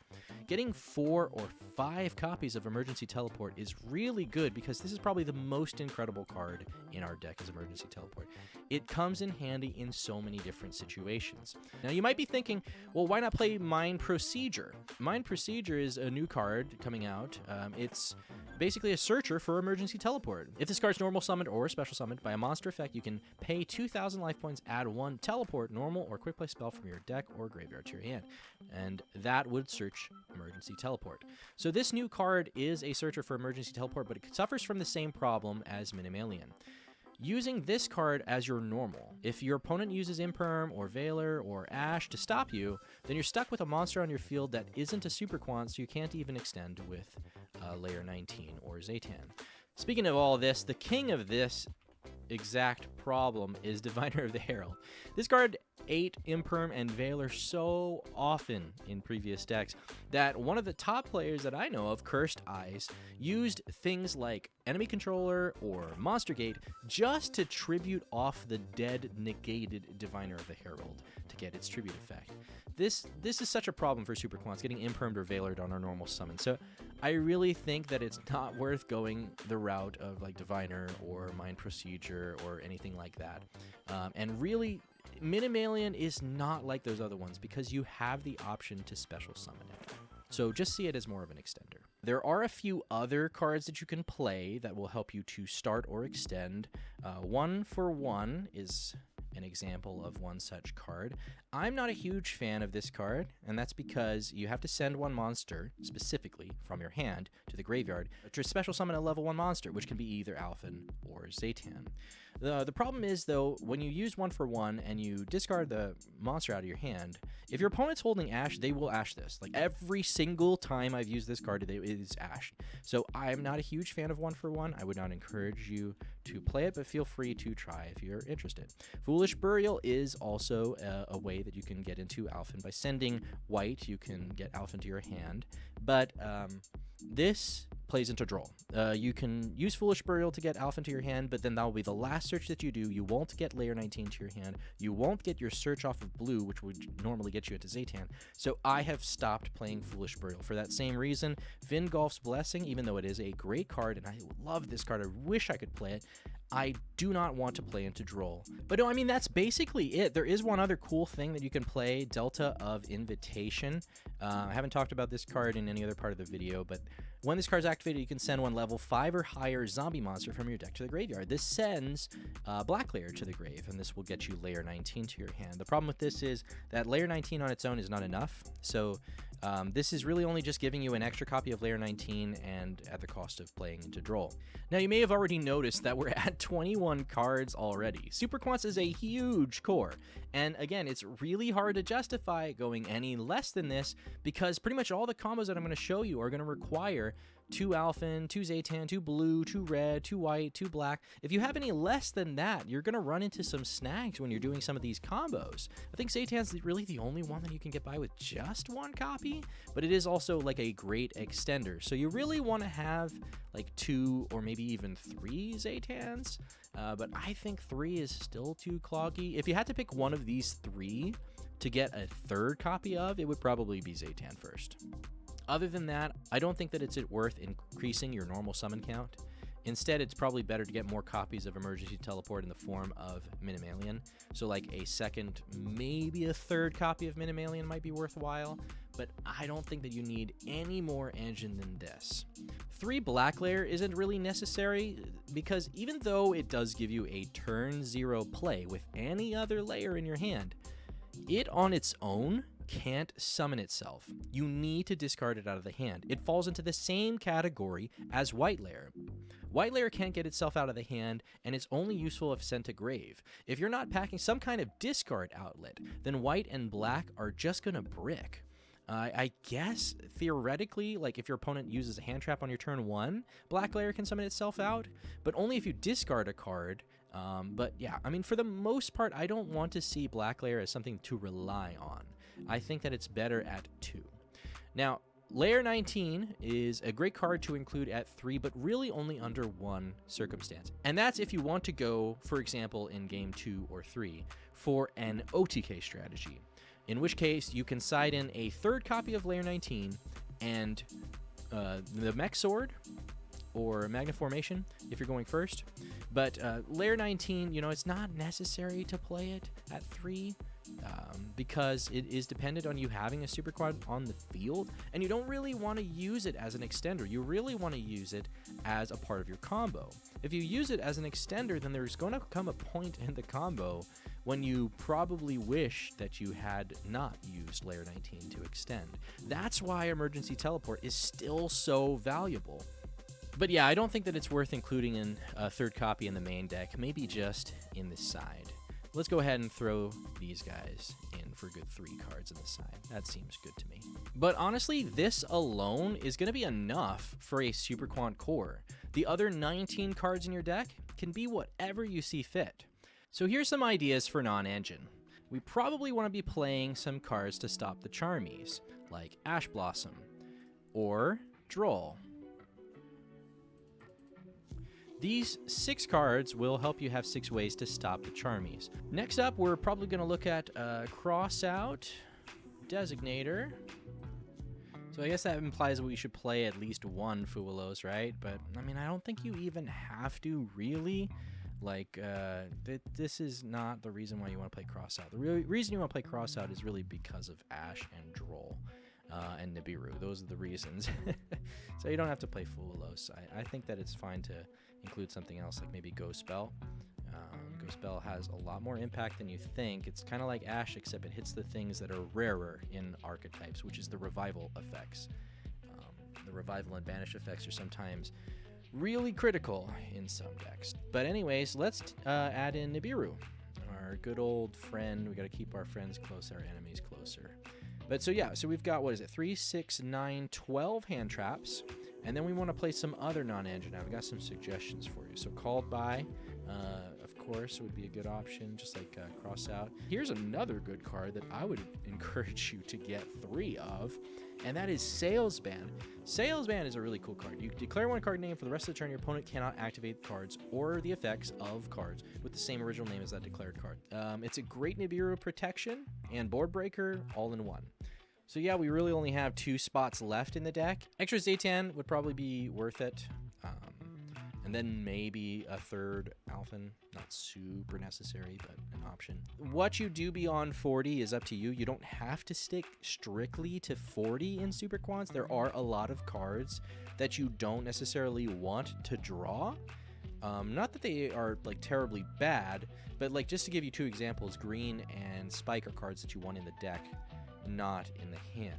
Getting 4 or 5 copies of Emergency Teleport is really good, because this is probably the most incredible card in our deck as Emergency Teleport. It comes in handy in so many different situations. Now, you might be thinking, well, why not play Mind Procedure? Mind Procedure is a new card coming out. It's basically a searcher for Emergency Teleport. If this card's normal summoned or special summoned by a monster effect, you can pay 2,000 life points, add 1 teleport normal or quick play spell from your deck or graveyard to your hand, and that would search Emergency Teleport. So this new card is a searcher for Emergency Teleport, but it suffers from the same problem as Minimalian. Using this card as your normal, if your opponent uses Imperm or Veiler or Ash to stop you, then you're stuck with a monster on your field that isn't a Super Quant, so you can't even extend with layer 19 or ZETAN. Speaking of all this, the king of this exact problem is Diviner of the Herald. This card ate Imperm and Veiler so often in previous decks that one of the top players that I know of, Cursed Eyes, used things like Enemy Controller or Monster Gate just to tribute off the dead negated Diviner of the Herald to get its tribute effect. This is such a problem for Super Quants, getting Impermed or Veilered on our normal summon. So I really think that it's not worth going the route of like Diviner or Mind Procedure or anything like that. And really, Minimalian is not like those other ones because you have the option to special summon it. So just see it as more of an extender. There are a few other cards that you can play that will help you to start or extend. 1 for 1 is an example of one such card. I'm not a huge fan of this card, and that's because you have to send one monster, specifically from your hand, to the graveyard to special summon a level 1 monster, which can be either ALPHAN or ZETAN. The problem is, though, when you use 1-for-1 and you discard the monster out of your hand, if your opponent's holding Ash, they will Ash this. Like, every single time I've used this card, it is Ash. So I'm not a huge fan of 1-for-1. I would not encourage you to play it, but feel free to try if you're interested. Foolish Burial is also a way that you can get into ALPHAN. By sending white, you can get ALPHAN to your hand, but this plays into Duel. You can use Foolish Burial to get ALPHAN to your hand, but then that will be the last search that you do. You won't get Layer 19 to your hand. You won't get your search off of blue, which would normally get you into ZETAN. So I have stopped playing Foolish Burial for that same reason. Vingolf's Blessing, even though it is a great card, and I love this card, I wish I could play it, I do not want to play into Duel. But no, I mean, that's basically it. There is one other cool thing that you can play, Delta of Invitation. I haven't talked about this card in any other part of the video, but when this card is activated, you can send one level 5 or higher zombie monster from your deck to the graveyard. This sends Black Layer to the grave, and this will get you Layer 19 to your hand. The problem with this is that Layer 19 on its own is not enough, so this is really only just giving you an extra copy of Layer 19 and at the cost of playing into Duel. Now, you may have already noticed that we're at 21 cards already. Super Quant is a huge core, and again, it's really hard to justify going any less than this because pretty much all the combos that I'm going to show you are going to require 2 ALPHAN, 2 ZETAN, 2 blue, 2 red, 2 white, 2 black. If you have any less than that, you're going to run into some snags when you're doing some of these combos. I think ZETAN's really the only one that you can get by with just 1 copy, but it is also like a great extender. So you really want to have like 2 or maybe even 3 ZETANs, but I think 3 is still too cloggy. If you had to pick one of these 3 to get a 3rd copy of, it would probably be ZETAN first. Other than that, I don't think that it's worth increasing your normal summon count. Instead, it's probably better to get more copies of Emergency Teleport in the form of Minimalian. So like a 2nd, maybe a 3rd copy of Minimalian might be worthwhile, but I don't think that you need any more engine than this. 3 Black Layer isn't really necessary because even though it does give you a turn 0 play with any other layer in your hand, it on its own can't summon itself. You need to discard it out of the hand. It falls into the same category as White Layer. White Layer can't get itself out of the hand, and it's only useful if sent to grave. If you're not packing some kind of discard outlet, then White and Black are just gonna brick. I guess, theoretically, like if your opponent uses a hand trap on your turn 1, Black Layer can summon itself out, but only if you discard a card. But yeah, I mean, for the most part, I don't want to see Black Layer as something to rely on. I think that it's better at 2. Now, Layer 19 is a great card to include at 3, but really only under one circumstance. And that's if you want to go, for example, in game 2 or 3, for an OTK strategy. In which case, you can side in a 3rd copy of Layer 19 and the Mech Sword or Magna Formation if you're going first. But Layer 19, you know, it's not necessary to play it at 3 because it is dependent on you having a Super Quant on the field, and you don't really want to use it as an extender. You really want to use it as a part of your combo. If you use it as an extender, then there's going to come a point in the combo when you probably wish that you had not used Layer 19 to extend. That's why Emergency Teleport is still so valuable. But yeah, I don't think that it's worth including in a 3rd copy in the main deck, maybe just in the side. Let's go ahead and throw these guys in for good 3 cards in the side. That seems good to me. But honestly, this alone is going to be enough for a Super Quant core. The other 19 cards in your deck can be whatever you see fit. So here's some ideas for non-engine. We probably want to be playing some cards to stop the Charmies, like Ash Blossom, or Duel. These 6 cards will help you have 6 ways to stop the Charmies. Next up, we're probably going to look at Crossout, Designator. So I guess that implies that we should play at least 1 Fuelos, right? But, I mean, I don't think you even have to, really. Like, this is not the reason why you want to play Crossout. The reason you want to play Crossout is really because of Ash and Duel. And Nibiru. Those are the reasons. So you don't have to play Fuelos. I think that it's fine to include something else, like maybe Ghost Spell. Ghost Bell has a lot more impact than you think. It's kind of like Ash, except it hits the things that are rarer in archetypes, which is the revival effects. The revival and banish effects are sometimes really critical in some decks. But anyways, let's add in Nibiru, our good old friend. We got to keep our friends close, our enemies closer. But so yeah, so we've got, what is it, 3, 6, 9, 12 hand traps. And then we want to play some other non-engine. I've got some suggestions for you. So Called By, of course, would be a good option, just like Cross Out. Here's another good card that I would encourage you to get 3 of, and that is Salesman. Salesman is a really cool card. You declare one card name for the rest of the turn. Your opponent cannot activate cards or the effects of cards with the same original name as that declared card. It's a great Nibiru protection and board breaker all in one. So yeah, we really only have 2 spots left in the deck. Extra ZETAN would probably be worth it. And then maybe a 3rd ALPHAN. Not super necessary, but an option. What you do beyond 40 is up to you. You don't have to stick strictly to 40 in Super Quants. There are a lot of cards that you don't necessarily want to draw. Not that they are like terribly bad, but like just to give you 2 examples, Green and Spike are cards that you want in the deck, not in the hand.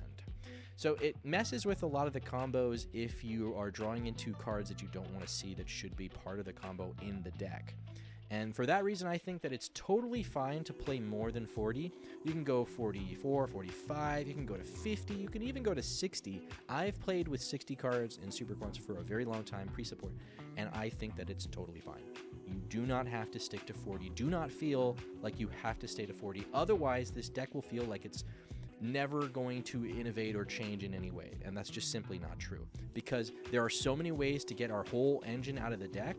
So it messes with a lot of the combos if you are drawing into cards that you don't want to see that should be part of the combo in the deck. And for that reason, I think that it's totally fine to play more than 40. You can go 44, 45, you can go to 50, you can even go to 60. I've played with 60 cards in Super Quants for a very long time, pre-support, and I think that it's totally fine. You do not have to stick to 40. Do not feel like you have to stay to 40. Otherwise, this deck will feel like it's never going to innovate or change in any way, and that's just simply not true, because there are so many ways to get our whole engine out of the deck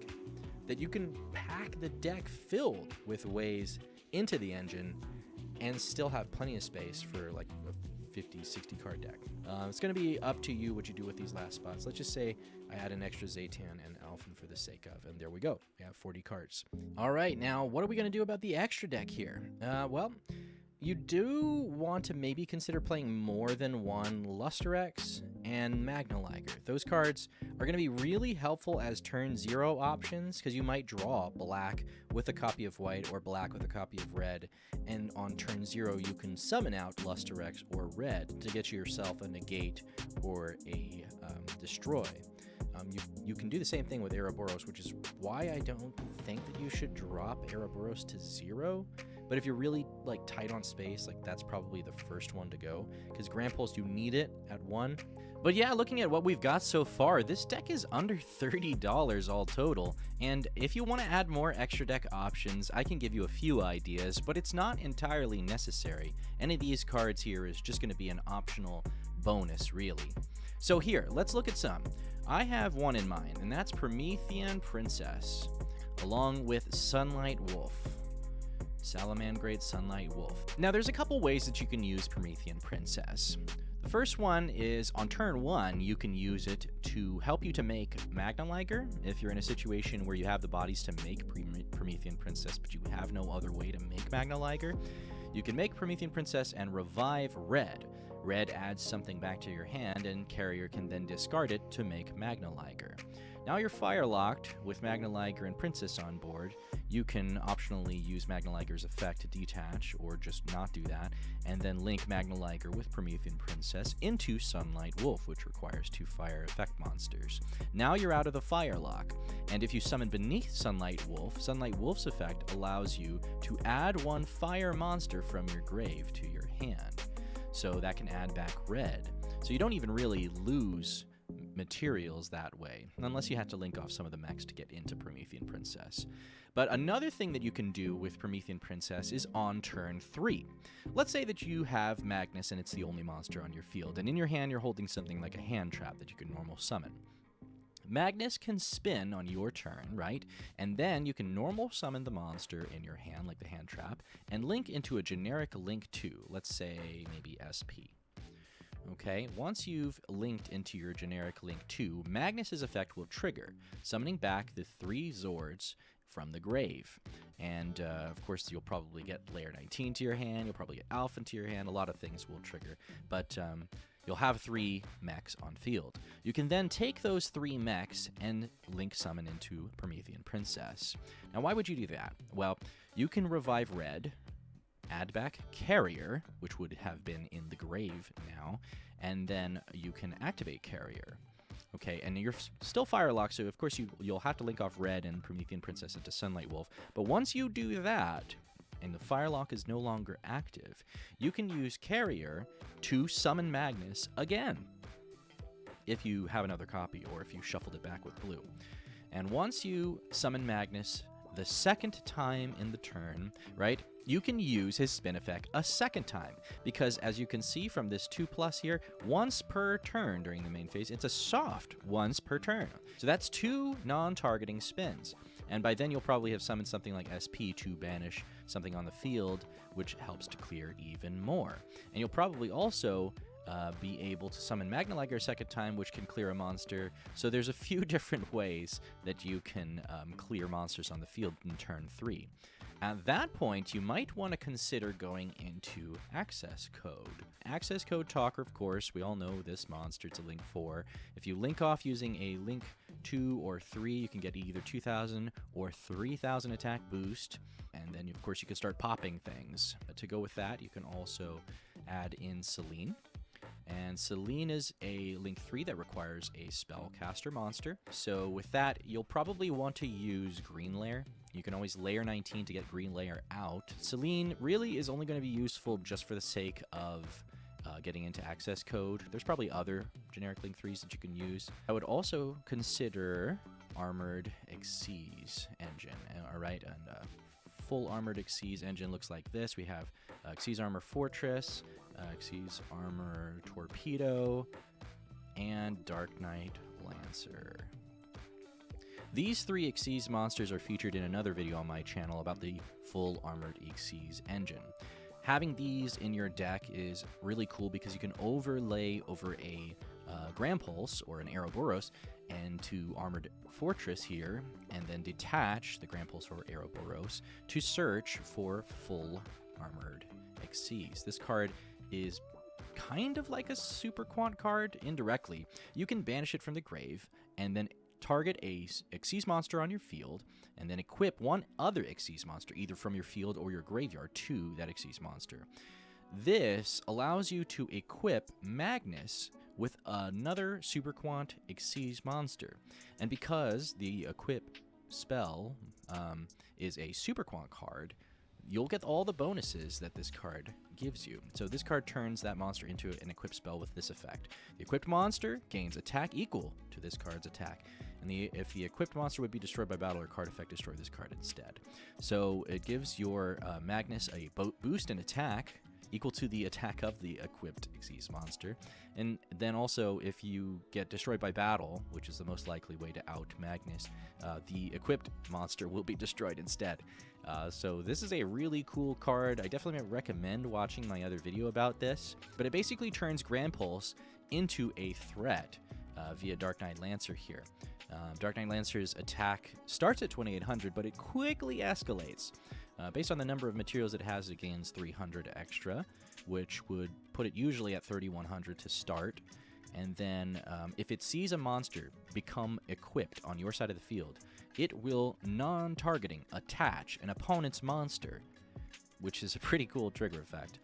that you can pack the deck filled with ways into the engine and still have plenty of space for like a 50, 60 card deck. It's going to be up to you what you do with these last spots. Let's just say I add an extra ZETAN and ALPHAN for the sake of, and there we go. We have 40 cards. All right, now what are we going to do about the extra deck here? Well, you do want to maybe consider playing more than one Lusterex and Magnaliger. Those cards are going to be really helpful as turn 0 options, because you might draw black with a copy of white or black with a copy of red, and on turn 0 you can summon out Lusterex or red to get yourself a negate or a destroy. You can do the same thing with Ouroboros, which is why I don't think that you should drop Ouroboros to 0. But if you're really like tight on space, like that's probably the first one to go, because Grand Pulse, you need it at 1. But yeah, looking at what we've got so far, this deck is under $30 all total. And if you want to add more extra deck options, I can give you a few ideas, but it's not entirely necessary. Any of these cards here is just going to be an optional bonus, really. So here, let's look at some. I have one in mind, and that's Promethean Princess, along with Sunlight Wolf. Salamangreat Sunlight Wolf. Now, there's a couple ways that you can use Promethean Princess. The first one is on turn 1, you can use it to help you to make Magnaliger. If you're in a situation where you have the bodies to make Promethean Princess, but you have no other way to make Magnaliger, you can make Promethean Princess and revive Red. Red adds something back to your hand, and Carrier can then discard it to make Magnaliger. Now you're fire-locked with Magnaliger and Princess on board. You can optionally use Magnaliger's effect to detach, or just not do that, and then link Magnaliger with Promethean Princess into Sunlight Wolf, which requires 2 fire effect monsters. Now you're out of the fire lock, and if you summon beneath Sunlight Wolf's effect allows you to add 1 fire monster from your grave to your hand. So that can add back red. So you don't even really lose materials that way, unless you have to link off some of the mechs to get into Promethean Princess. But another thing that you can do with Promethean Princess is on turn 3. Let's say that you have Magnus and it's the only monster on your field, and in your hand you're holding something like a hand trap that you can normal summon. Magnus can spin on your turn, right? And then you can normal summon the monster in your hand, like the hand trap, and link into a generic link 2, let's say maybe SP. Okay, once you've linked into your generic link 2, Magnus's effect will trigger, summoning back the 3 Zords from the grave. And of course, you'll probably get Layer 19 to your hand, you'll probably get ALPHAN to your hand, a lot of things will trigger. But you'll have 3 mechs on field. You can then take those 3 mechs and link summon into Promethean Princess. Now, why would you do that? Well, you can revive red, add back Carrier, which would have been in the grave now, and then you can activate Carrier. Okay, and you're still Firelocked, so of course you'll have to link off red and Promethean Princess into Sunlight Wolf. But once you do that, and the Firelock is no longer active, you can use Carrier to summon Magnus again, if you have another copy or if you shuffled it back with blue. And once you summon Magnus the second time in the turn, right, you can use his spin effect a second time, because as you can see from this 2+ here, once per turn during the main phase, it's a soft once per turn. So that's 2 non-targeting spins. And by then you'll probably have summoned something like SP to banish something on the field, which helps to clear even more. And you'll probably also be able to summon Magna-Liger a second time, which can clear a monster. So there's a few different ways that you can clear monsters on the field in turn 3. At that point, you might want to consider going into Access Code. Access Code Talker, of course, we all know this monster, it's a link 4. If you link off using a link 2 or 3, you can get either 2,000 or 3,000 attack boost, and then of course you can start popping things. To go with that, you can also add in Selene. And Selene is a link 3 that requires a spellcaster monster. So with that, you'll probably want to use Green Layer. You can always layer 19 to get Green Layer out. Selene really is only going to be useful just for the sake of getting into Access Code. There's probably other generic link 3s that you can use. I would also consider Armored Xyz engine. All right, and full Armored Xyz engine looks like this. We have Xyz Armor Fortress, Xyz Armor Torpedo, and Dark Knight Lancer. These 3 Xyz monsters are featured in another video on my channel about the full Armored Xyz engine. Having these in your deck is really cool because you can overlay over a Grand Pulse or an Ouroboros and to Armored Fortress here, and then detach the Grand Pulse or Ouroboros to search for full Armored Xyz. This card is kind of like a Super Quant card indirectly. You can banish it from the grave and then target a Xyz monster on your field, and then equip one other Xyz monster, either from your field or your graveyard, to that Xyz monster. This allows you to equip Magnus with another Super Quant Xyz monster. And because the equip spell is a Super Quant card, you'll get all the bonuses that this card gives you. So this card turns that monster into an equipped spell with this effect. The equipped monster gains attack equal to this card's attack. And if the equipped monster would be destroyed by battle or card effect, destroy this card instead. So it gives your Magnus a boost in attack equal to the attack of the equipped Xyz monster. And then also, if you get destroyed by battle, which is the most likely way to out Magnus, the equipped monster will be destroyed instead. So this is a really cool card. I definitely recommend watching my other video about this. But it basically turns Grand Pulse into a threat via Dark Knight Lancer here. Dark Knight Lancer's attack starts at 2800, but it quickly escalates. Based on the number of materials it has, it gains 300 extra, which would put it usually at 3100 to start. And then if it sees a monster become equipped on your side of the field, it will non-targeting attach an opponent's monster, which is a pretty cool trigger effect.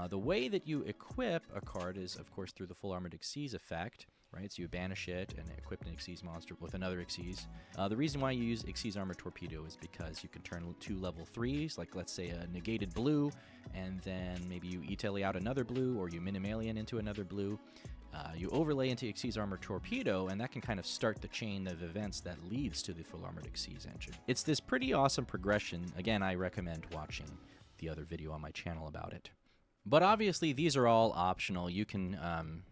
The way that you equip a card is, of course, through the full Armored Xyz effect, right? So you banish it and equip an Xyz monster with another Xyz. The reason why you use Xyz Armor Torpedo is because you can turn 2 level 3s, like let's say a negated blue, and then maybe you E-Tele out another blue, or you Minimalian into another blue. You overlay into Xyz Armor Torpedo, and that can kind of start the chain of events that leads to the full Armored Xyz engine. It's this pretty awesome progression. Again, I recommend watching the other video on my channel about it. But obviously, these are all optional. You can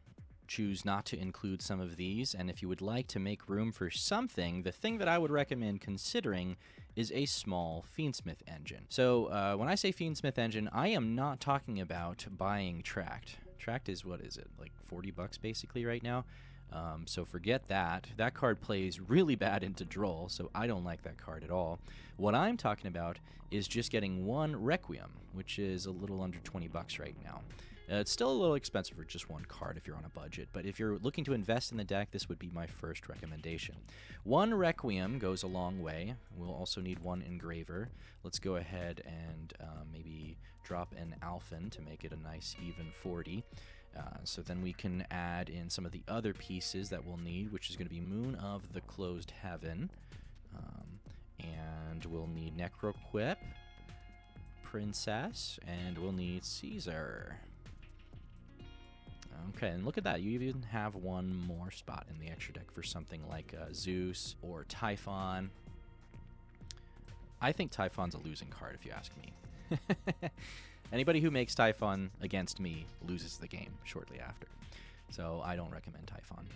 choose not to include some of these, and if you would like to make room for something, the thing that I would recommend considering is a small Fiendsmith engine. So when I say Fiendsmith engine, I am not talking about buying Tract. Tract is, what is it, like 40 bucks basically right now? So forget that. That card plays really bad into Droll, so I don't like that card at all. What I'm talking about is just getting one Requiem, which is a little under 20 bucks right now. It's still a little expensive for just one card if you're on a budget, but if you're looking to invest in the deck, this would be my first recommendation. One Requiem goes a long way. We'll also need one Engraver. Let's go ahead and maybe drop an ALPHAN to make it a nice even 40. So then we can add in some of the other pieces that we'll need, which is going to be Moon of the Closed Heaven. And we'll need Necroquip, Princess, and we'll need Caesar. Okay, and look at that. You even have one more spot in the extra deck for something like Zeus or Typhon. I think Typhon's a losing card, if you ask me. Anybody who makes Typhon against me loses the game shortly after. So I don't recommend Typhon.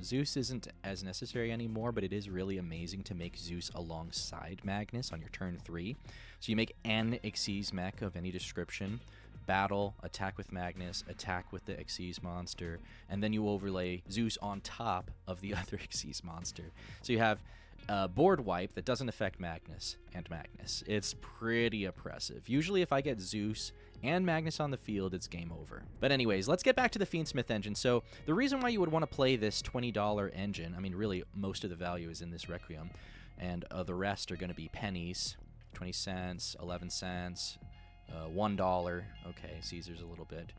Zeus isn't as necessary anymore, but it is really amazing to make Zeus alongside Magnus on your turn 3. So you make an Xyz mech of any description, battle, attack with Magnus, attack with the Xyz monster, and then you overlay Zeus on top of the other Xyz monster. So you have board wipe that doesn't affect Magnus and Magnus. It's pretty oppressive. Usually if I get Zeus and Magnus on the field, it's game over. But anyways, let's get back to the Fiendsmith engine. So the reason why you would want to play this $20 engine, I mean really most of the value is in this Requiem, and the rest are going to be pennies, 20 cents, 11 cents, $1. Okay, Caesar's a little bit.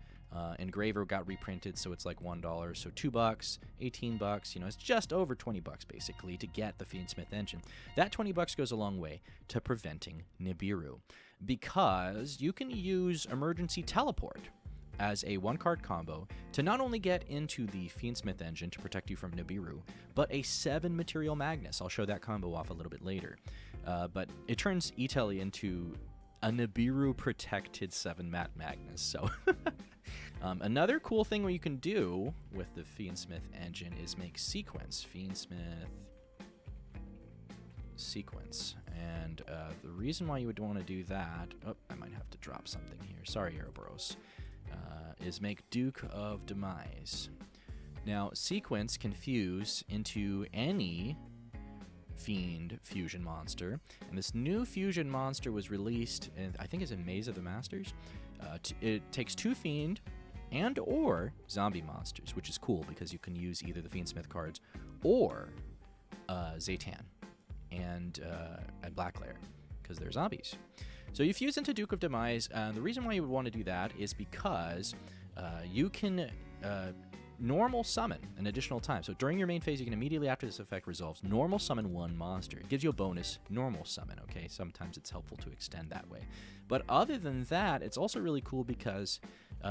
Engraver got reprinted, so it's like $1. So $2, 18 bucks. You know, it's just over 20 bucks basically to get the Fiendsmith engine. That 20 bucks goes a long way to preventing Nibiru, because you can use Emergency Teleport as a one-card combo to not only get into the Fiendsmith engine to protect you from Nibiru, but a 7-material Magnus. I'll show that combo off a little bit later. But it turns Italy into a Nibiru-protected 7-mat Magnus. So another cool thing what you can do with the Fiendsmith engine is make Sequence. Fiendsmith Sequence. And the reason why you would want to do that... Oh, I might have to drop something here. Sorry, Ouroboros. Is make Duke of Demise. Now, Sequence can fuse into any Fiend fusion monster, and this new fusion monster was released, I think it's in Maze of the Masters. It takes 2 Fiend and or zombie monsters, which is cool because you can use either the Fiendsmith cards or ZETAN and Black Lair because they're zombies. So you fuse into Duke of Demise. The reason why you would want to do that is because you can normal summon an additional time. So during your main phase, you can immediately after this effect resolves, normal summon 1 monster. It gives you a bonus normal summon, okay? Sometimes it's helpful to extend that way. But other than that, it's also really cool because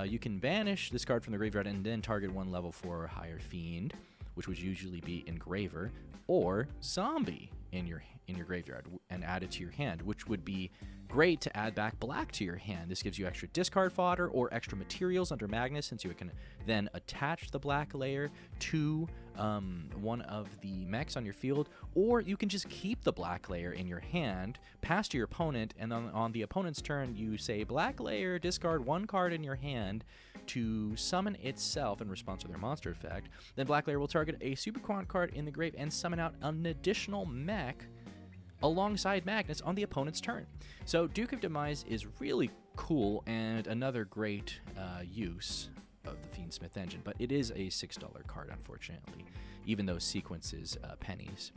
you can banish this card from the graveyard and then target 1 level 4 or higher Fiend, which would usually be Engraver, or Zombie in your graveyard and add it to your hand, which would be great to add back black to your hand. This gives you extra discard fodder or extra materials under Magnus, since you can then attach the black layer to one of the mechs on your field, or you can just keep the black layer in your hand, pass to your opponent, and then on the opponent's turn, you say black layer, discard 1 card in your hand to summon itself in response to their monster effect. Then black layer will target a Super Quant card in the grave and summon out an additional mech alongside Magnus on the opponent's turn. So Duke of Demise is really cool and another great use of the Fiendsmith engine, but it is a $6 card, unfortunately, even though Sequence is pennies.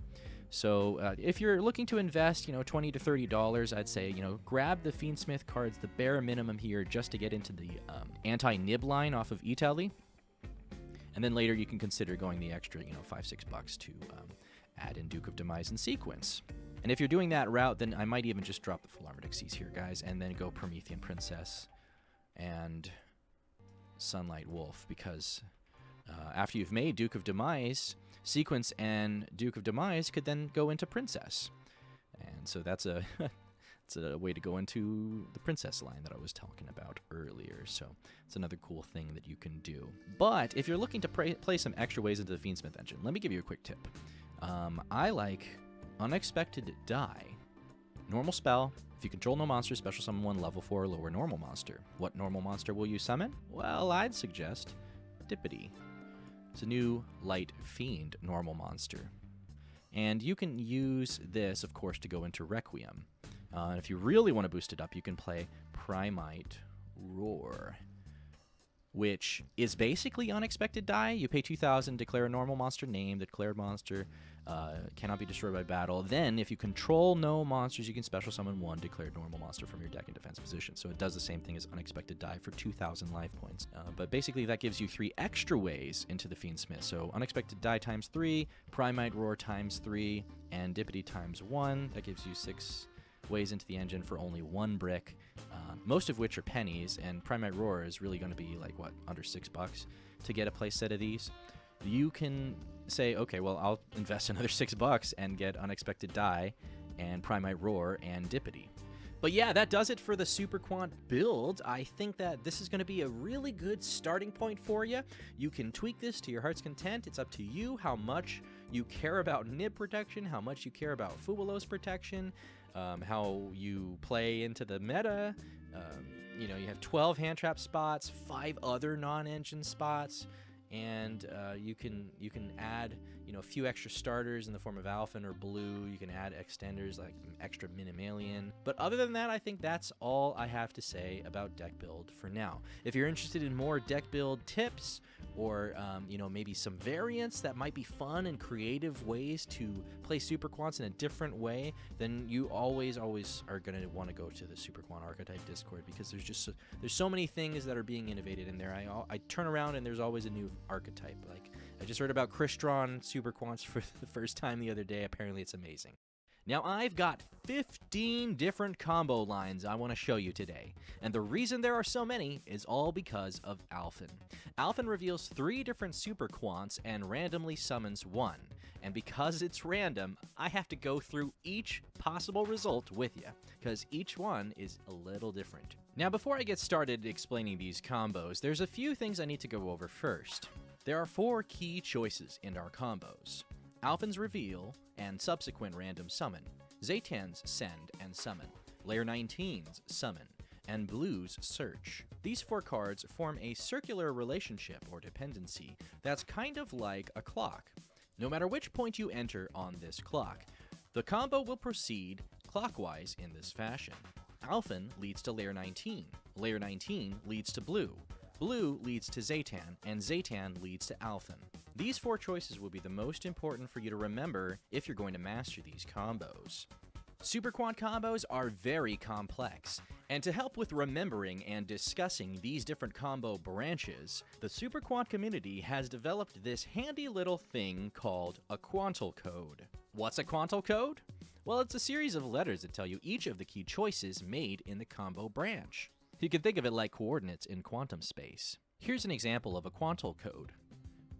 So if you're looking to invest, $20 to $30, I'd say, grab the Fiendsmith cards, the bare minimum here, just to get into the ANTI-NIB line off of Italy. And then later you can consider going the extra, $5-6 to add in Duke of Demise and Sequence. And if you're doing that route, then I might even just drop the full armored Xyz here, guys, and then go Promethean Princess and Sunlight Wolf, because after you've made Duke of Demise, Sequence and Duke of Demise could then go into Princess. And so that's a it's a way to go into the Princess line that I was talking about earlier. So it's another cool thing that you can do. But if you're looking to play some extra ways into the Fiendsmith engine, let me give you a quick tip. I like Unexpected Die. Normal spell. If you control no monster, special summon 1 level 4 or lower normal monster. What normal monster will you summon? Well, I'd suggest Dippity. It's a new light fiend normal monster. And you can use this, of course, to go into Requiem. If you really want to boost it up, you can play Primite Roar. which is basically unexpected die. You pay 2,000, declare a normal monster name. The declared monster cannot be destroyed by battle. Then, if you control no monsters, you can special summon one declared normal monster from your deck in defense position. So it does the same thing as unexpected die for 2,000 life points. But basically, that gives you 3 extra ways into the Fiendsmith. So unexpected die times 3, Primite Roar times 3, and Dippity times 1. That gives you 6 ways into the engine for only 1 brick, most of which are pennies, and Primate Roar is really going to be like, what, under $6 to get a play set of these. You can say, okay, well, I'll invest another $6 and get Unexpected Die and Primate Roar and Dippity. But yeah, that does it for the Super Quant build. I think that this is going to be a really good starting point for you. You can tweak this to your heart's content. It's up to you how much you care about nib protection, how much you care about Fubulos protection, how you play into the meta. You know, you have 12 hand trap spots, 5 other non-engine spots, and you can add, you know, a few extra starters in the form of ALPHAN or Blue. You can add extenders like extra Minimalian. But other than that, I think that's all I have to say about deck build for now. If you're interested in more deck build tips, or you know, maybe some variants that might be fun and creative ways to play Super Quants in a different way, then you always are going to want to go to the Super Quant Archetype Discord, because there's so many things that are being innovated in there. I turn around and there's always a new archetype. Like, I just heard about Crystron Super Quants for the first time the other day. Apparently it's amazing. Now, I've got 15 different combo lines I want to show you today, and the reason there are so many is all because of ALPHAN. ALPHAN reveals 3 different Super Quants and randomly summons 1, and because it's random, I have to go through each possible result with you, because each one is a little different. Now, before I get started explaining these combos, there's a few things I need to go over first. There are 4 key choices in our combos: ALPHAN's Reveal and subsequent random summon, ZETAN's Send and Summon, Layer 19's Summon, and Blue's Search. These 4 cards form a circular relationship or dependency that's kind of like a clock. No matter which point you enter on this clock, the combo will proceed clockwise in this fashion. ALPHAN leads to Layer 19, Layer 19 leads to Blue, Blue leads to ZETAN, and ZETAN leads to ALPHAN. These 4 choices will be the most important for you to remember if you're going to master these combos. Super Quant combos are very complex, and to help with remembering and discussing these different combo branches, the Super Quant community has developed this handy little thing called a Quantal code. What's a Quantal code? Well, it's a series of letters that tell you each of the key choices made in the combo branch. You can think of it like coordinates in quantum space. Here's an example of a Quantal code.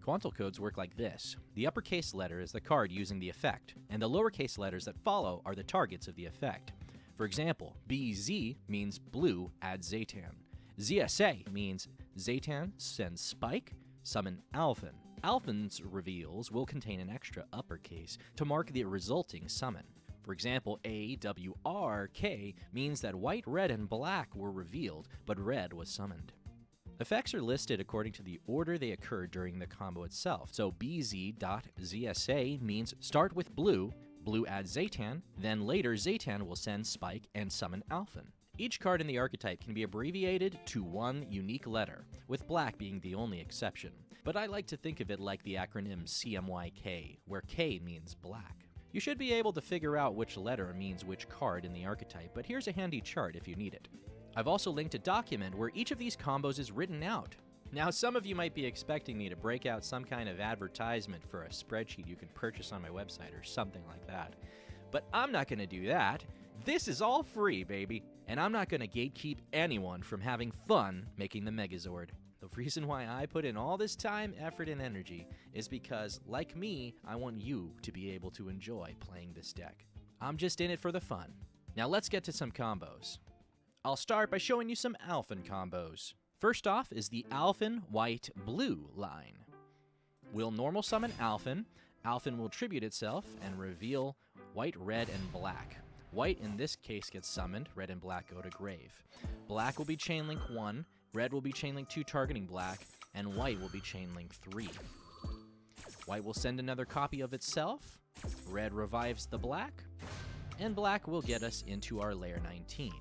Quantal codes work like this. The uppercase letter is the card using the effect, and the lowercase letters that follow are the targets of the effect. For example, BZ means Blue adds ZETAN. ZSA means ZETAN sends Spike, summon ALPHAN. ALPHAN's reveals will contain an extra uppercase to mark the resulting summon. For example, AWRK means that white, red, and black were revealed, but red was summoned. Effects are listed according to the order they occur during the combo itself. So BZ.ZSA means start with Blue, Blue adds ZETAN, then later ZETAN will send Spike and summon ALPHAN. Each card in the archetype can be abbreviated to 1 unique letter, with black being the only exception. But I like to think of it like the acronym CMYK, where K means black. You should be able to figure out which letter means which card in the archetype, but here's a handy chart if you need it. I've also linked a document where each of these combos is written out. Now, some of you might be expecting me to break out some kind of advertisement for a spreadsheet you can purchase on my website or something like that. But I'm not going to do that. This is all free, baby. And I'm not going to gatekeep anyone from having fun making the Megazord. The reason why I put in all this time, effort, and energy is because, like me, I want you to be able to enjoy playing this deck. I'm just in it for the fun. Now let's get to some combos. I'll start by showing you some ALPHAN combos. First off is the ALPHAN White Blue line. We'll normal summon ALPHAN. ALPHAN will tribute itself and reveal white, red, and black. White in this case gets summoned, red and black go to grave. Black will be chainlink 1, red will be chainlink 2 targeting black, and white will be chainlink 3. White will send another copy of itself, red revives the black, and black will get us into our layer 19.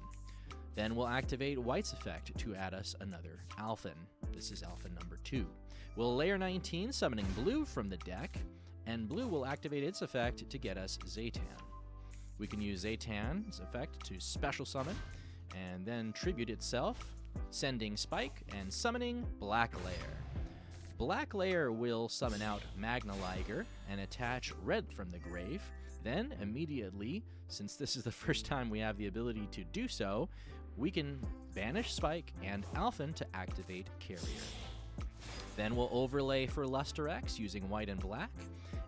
Then we'll activate White's effect to add us another ALPHAN. This is ALPHAN number 2. We'll layer 19, summoning Blue from the deck, and Blue will activate its effect to get us ZETAN. We can use ZETAN's effect to special summon, and then tribute itself, sending Spike and summoning Black Layer. Black Layer will summon out MAGNUS and attach Red from the grave. Then, immediately, since this is the first time we have the ability to do so, we can banish Spike and ALPHAN to activate Carrier. Then we'll overlay for Luster X using White and Black,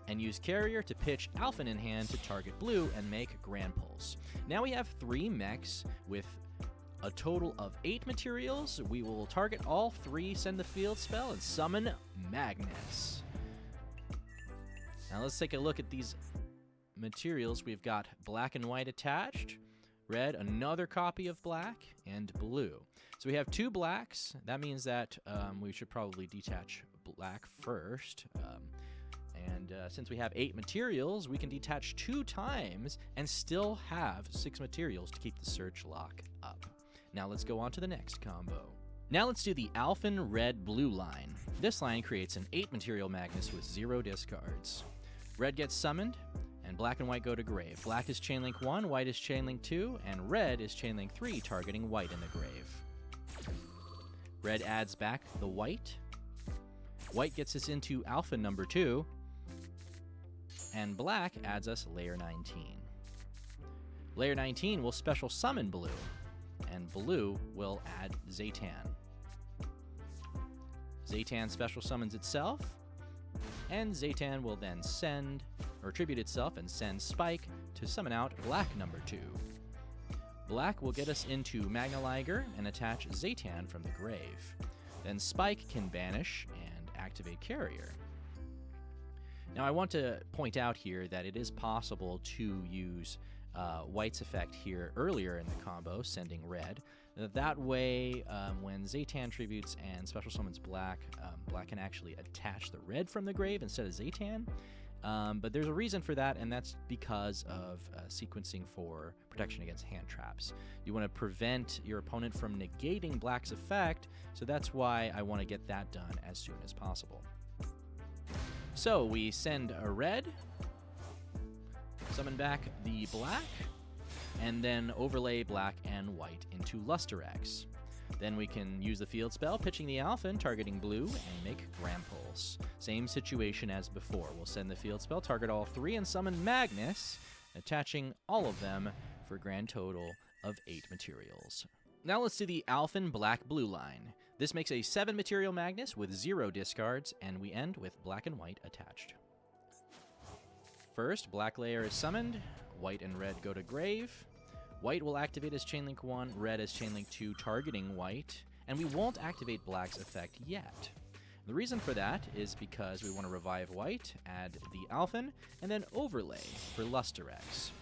and use Carrier to pitch ALPHAN in hand to target Blue and make Grand Pulse. Now we have 3 mechs with a total of 8 materials. We will target all 3, send the field spell, and summon Magnus. Now let's take a look at these materials. We've got Black and White attached, Red, another copy of Black, and Blue. So we have 2 blacks. That means that we should probably detach Black first. Since we have 8 materials, we can detach 2 times and still have 6 materials to keep the search lock up. Now let's go on to the next combo. Now let's do the ALPHAN Red-Blue line. This line creates an 8 material Magnus with 0 discards. Red gets summoned, and Black and White go to grave. Black is Chainlink 1, White is Chainlink 2, and Red is Chainlink 3, targeting White in the grave. Red adds back the White. White gets us into ALPHAN number 2, and Black adds us layer 19. Layer 19 will special summon Blue, and Blue will add ZETAN. ZETAN special summons itself, and ZETAN will then send, or tribute itself and send Spike to summon out Black number 2. Black will get us into MAGNUS and attach ZETAN from the grave. Then Spike can banish and activate Carrier. Now I want to point out here that it is possible to use White's effect here earlier in the combo, sending Red. That way, when ZETAN tributes and special summons Black, Black can actually attach the Red from the grave instead of ZETAN. But there's a reason for that, and that's because of sequencing for protection against hand traps. You want to prevent your opponent from negating Black's effect, so that's why I want to get that done as soon as possible. So we send a Red, summon back the Black, and then overlay Black and White into Luster X. Then we can use the field spell, pitching the ALPHAN, targeting Blue, and make Grand Pulse. Same situation as before. We'll send the field spell, target all 3, and summon Magnus, attaching all of them for a grand total of 8 materials. Now let's do the ALPHAN Black-Blue line. This makes a 7 material Magnus with 0 discards, and we end with Black and White attached. First, Black Layer is summoned, White and Red go to grave. White will activate as Chainlink 1, Red as Chainlink 2, targeting White, and we won't activate Black's effect yet. The reason for that is because we want to revive White, add the ALPHAN, and then overlay for Luster X.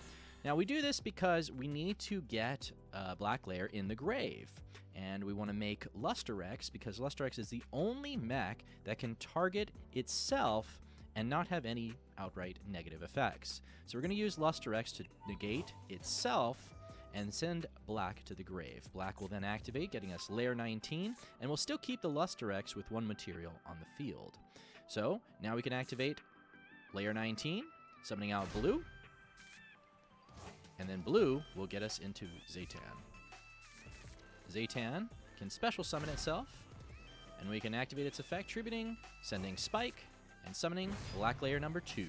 Now we do this because we need to get Black Layer in the grave, and we want to make Luster X because Luster X is the only mech that can target itself and not have any outright negative effects. So we're going to use Luster X to negate itself and send Black to the grave. Black will then activate, getting us layer 19, and we'll still keep the Luster X with 1 material on the field. So now we can activate layer 19, summoning out Blue, and then Blue will get us into ZETAN. ZETAN can special summon itself, and we can activate its effect, tributing, sending Spike, and summoning Black Layer number 2.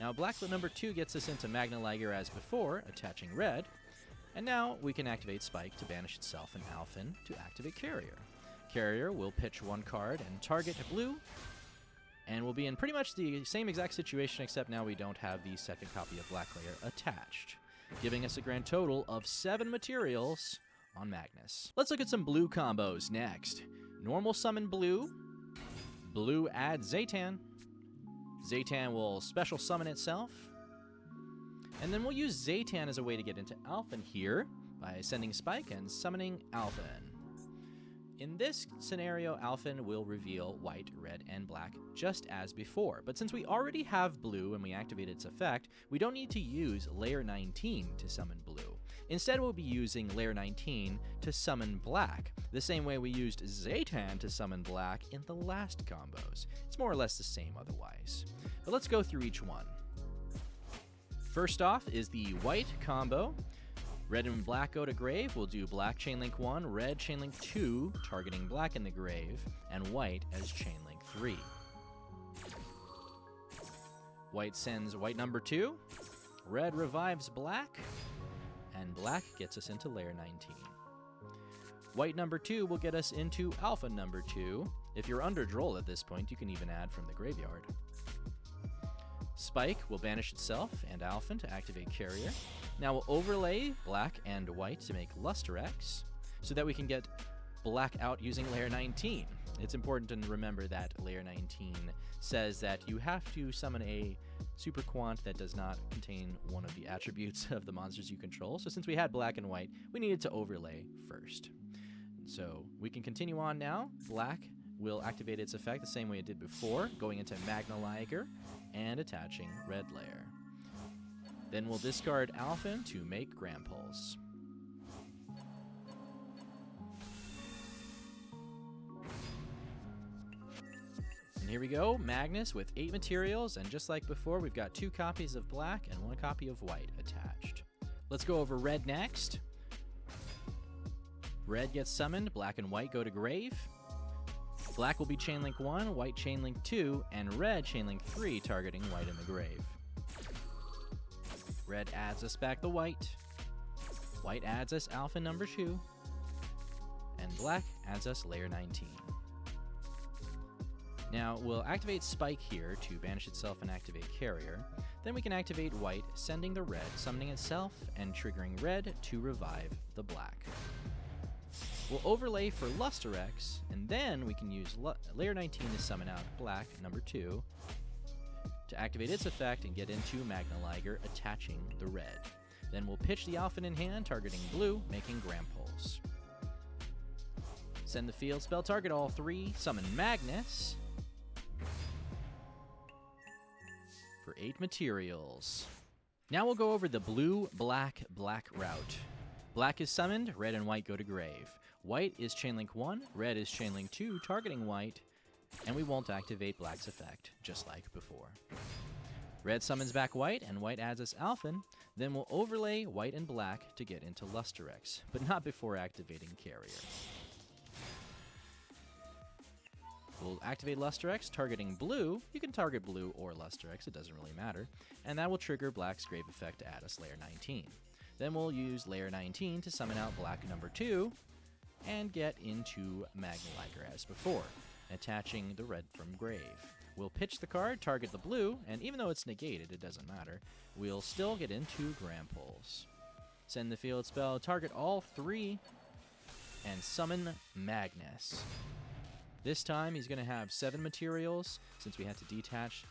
Now Black Layer number 2 gets us into MAGNUS as before, attaching Red, and now we can activate Spike to banish itself and ALPHAN to activate Carrier. Carrier will pitch 1 card and target Blue, and we'll be in pretty much the same exact situation, except now we don't have the second copy of Black Layer attached, giving us a grand total of 7 materials on Magnus. Let's look at some Blue combos next. Normal summon Blue. Blue adds ZETAN. ZETAN will special summon itself. And then we'll use ZETAN as a way to get into ALPHAN here by sending Spike and summoning ALPHAN. In this scenario, ALPHAN will reveal White, Red, and Black just as before. But since we already have Blue and we activate its effect, we don't need to use layer 19 to summon Blue. Instead, we'll be using layer 19 to summon black, the same way we used ZETAN to summon black in the last combos. It's more or less the same otherwise. But let's go through each one. First off is the white combo. Red and black go to grave. We'll do black chainlink 1, red chainlink 2, targeting black in the grave, and white as chainlink 3. White sends white number 2, red revives black, and black gets us into layer 19. White number 2 will get us into alpha number 2. If you're under Droll at this point, you can even add from the graveyard. Spike will banish itself and ALPHAN to activate Carrier. Now we'll overlay black and white to make Luster X, so that we can get black out using layer 19. It's important to remember that layer 19 says that you have to summon a Super Quant that does not contain one of the attributes of the monsters you control. So since we had black and white, we needed to overlay first. So we can continue on now. Black will activate its effect the same way it did before, going into MAGNUS and attaching red layer. Then we'll discard ALPHAN to make Grand Pulse. And here we go, Magnus with 8 materials, and just like before, we've got 2 copies of black and 1 copy of white attached. Let's go over red next. Red gets summoned, black and white go to grave. Black will be chainlink 1, white chainlink 2, and red chainlink 3, targeting white in the grave. Red adds us back the white. White adds us ALPHAN number 2. And black adds us layer 19. Now, we'll activate Spike here to banish itself and activate Carrier. Then we can activate white, sending the red, summoning itself, and triggering red to revive the black. We'll overlay for Luster X, and then we can use layer 19 to summon out black number 2 to activate its effect and get into MAGNUS, attaching the red. Then we'll pitch the ALPHAN in hand, targeting blue, making Grand Pulse. Send the field spell, target all 3, summon Magnus for 8 materials. Now we'll go over the blue, black, black route. Black is summoned, red and white go to grave. White is chainlink 1, red is chainlink 2, targeting white, and we won't activate black's effect, just like before. Red summons back white, and white adds us ALPHAN. Then we'll overlay white and black to get into Luster X, but not before activating Carrier. We'll activate Luster X, targeting blue. You can target blue or Luster X, it doesn't really matter. And that will trigger black's grave effect to add us layer 19. Then we'll use layer 19 to summon out black number 2 and get into MAGNUS as before, attaching the red from grave. We'll pitch the card, target the blue, and even though it's negated, it doesn't matter. We'll still get into Grand Pulse. Send the field spell, target all 3, and summon Magnus. This time he's going to have 7 materials. Since we had to detach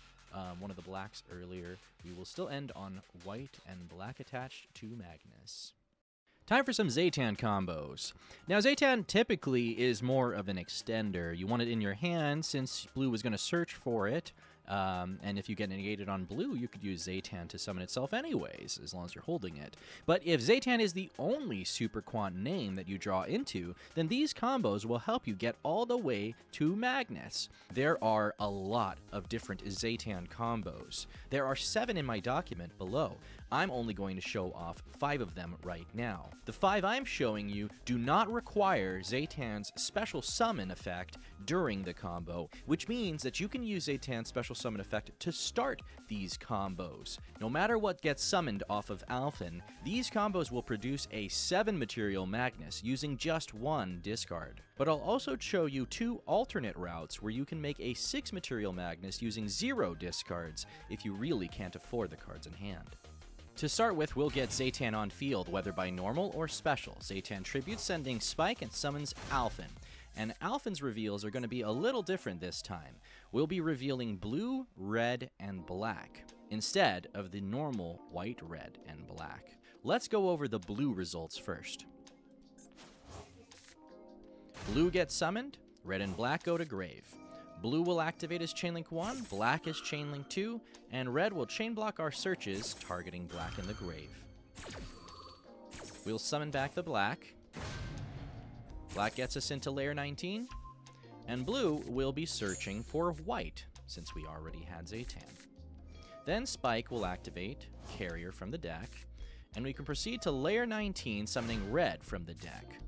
one of the blacks earlier, we will still end on white and black attached to Magnus. Time for some ZETAN combos. Now, ZETAN typically is more of an extender. You want it in your hand since blue was going to search for it. And if you get negated on blue, you could use ZETAN to summon itself anyways, as long as you're holding it. But if ZETAN is the only Super Quant name that you draw into, then these combos will help you get all the way to Magnus. There are a lot of different ZETAN combos. There are 7 in my document below. I'm only going to show off 5 of them right now. The 5 I'm showing you do not require ZETAN's special summon effect during the combo, which means that you can use ZETAN's special summon effect to start these combos. No matter what gets summoned off of ALPHAN, these combos will produce a 7 material Magnus using just 1 discard. But I'll also show you 2 alternate routes where you can make a 6 material Magnus using 0 discards if you really can't afford the cards in hand. To start with, we'll get ZETAN on field, whether by normal or special. ZETAN tributes, sending Spike, and summons ALPHAN. And ALPHAN's reveals are going to be a little different this time. We'll be revealing blue, red, and black, instead of the normal white, red, and black. Let's go over the blue results first. Blue gets summoned, red and black go to grave. Blue will activate as Chainlink 1, black as Chainlink 2, and red will chain block our searches, targeting black in the grave. We'll summon back the black. Black gets us into layer 19. And blue will be searching for white, since we already had ZETAN. Then Spike will activate Carrier from the deck, and we can proceed to layer 19, summoning red from the deck.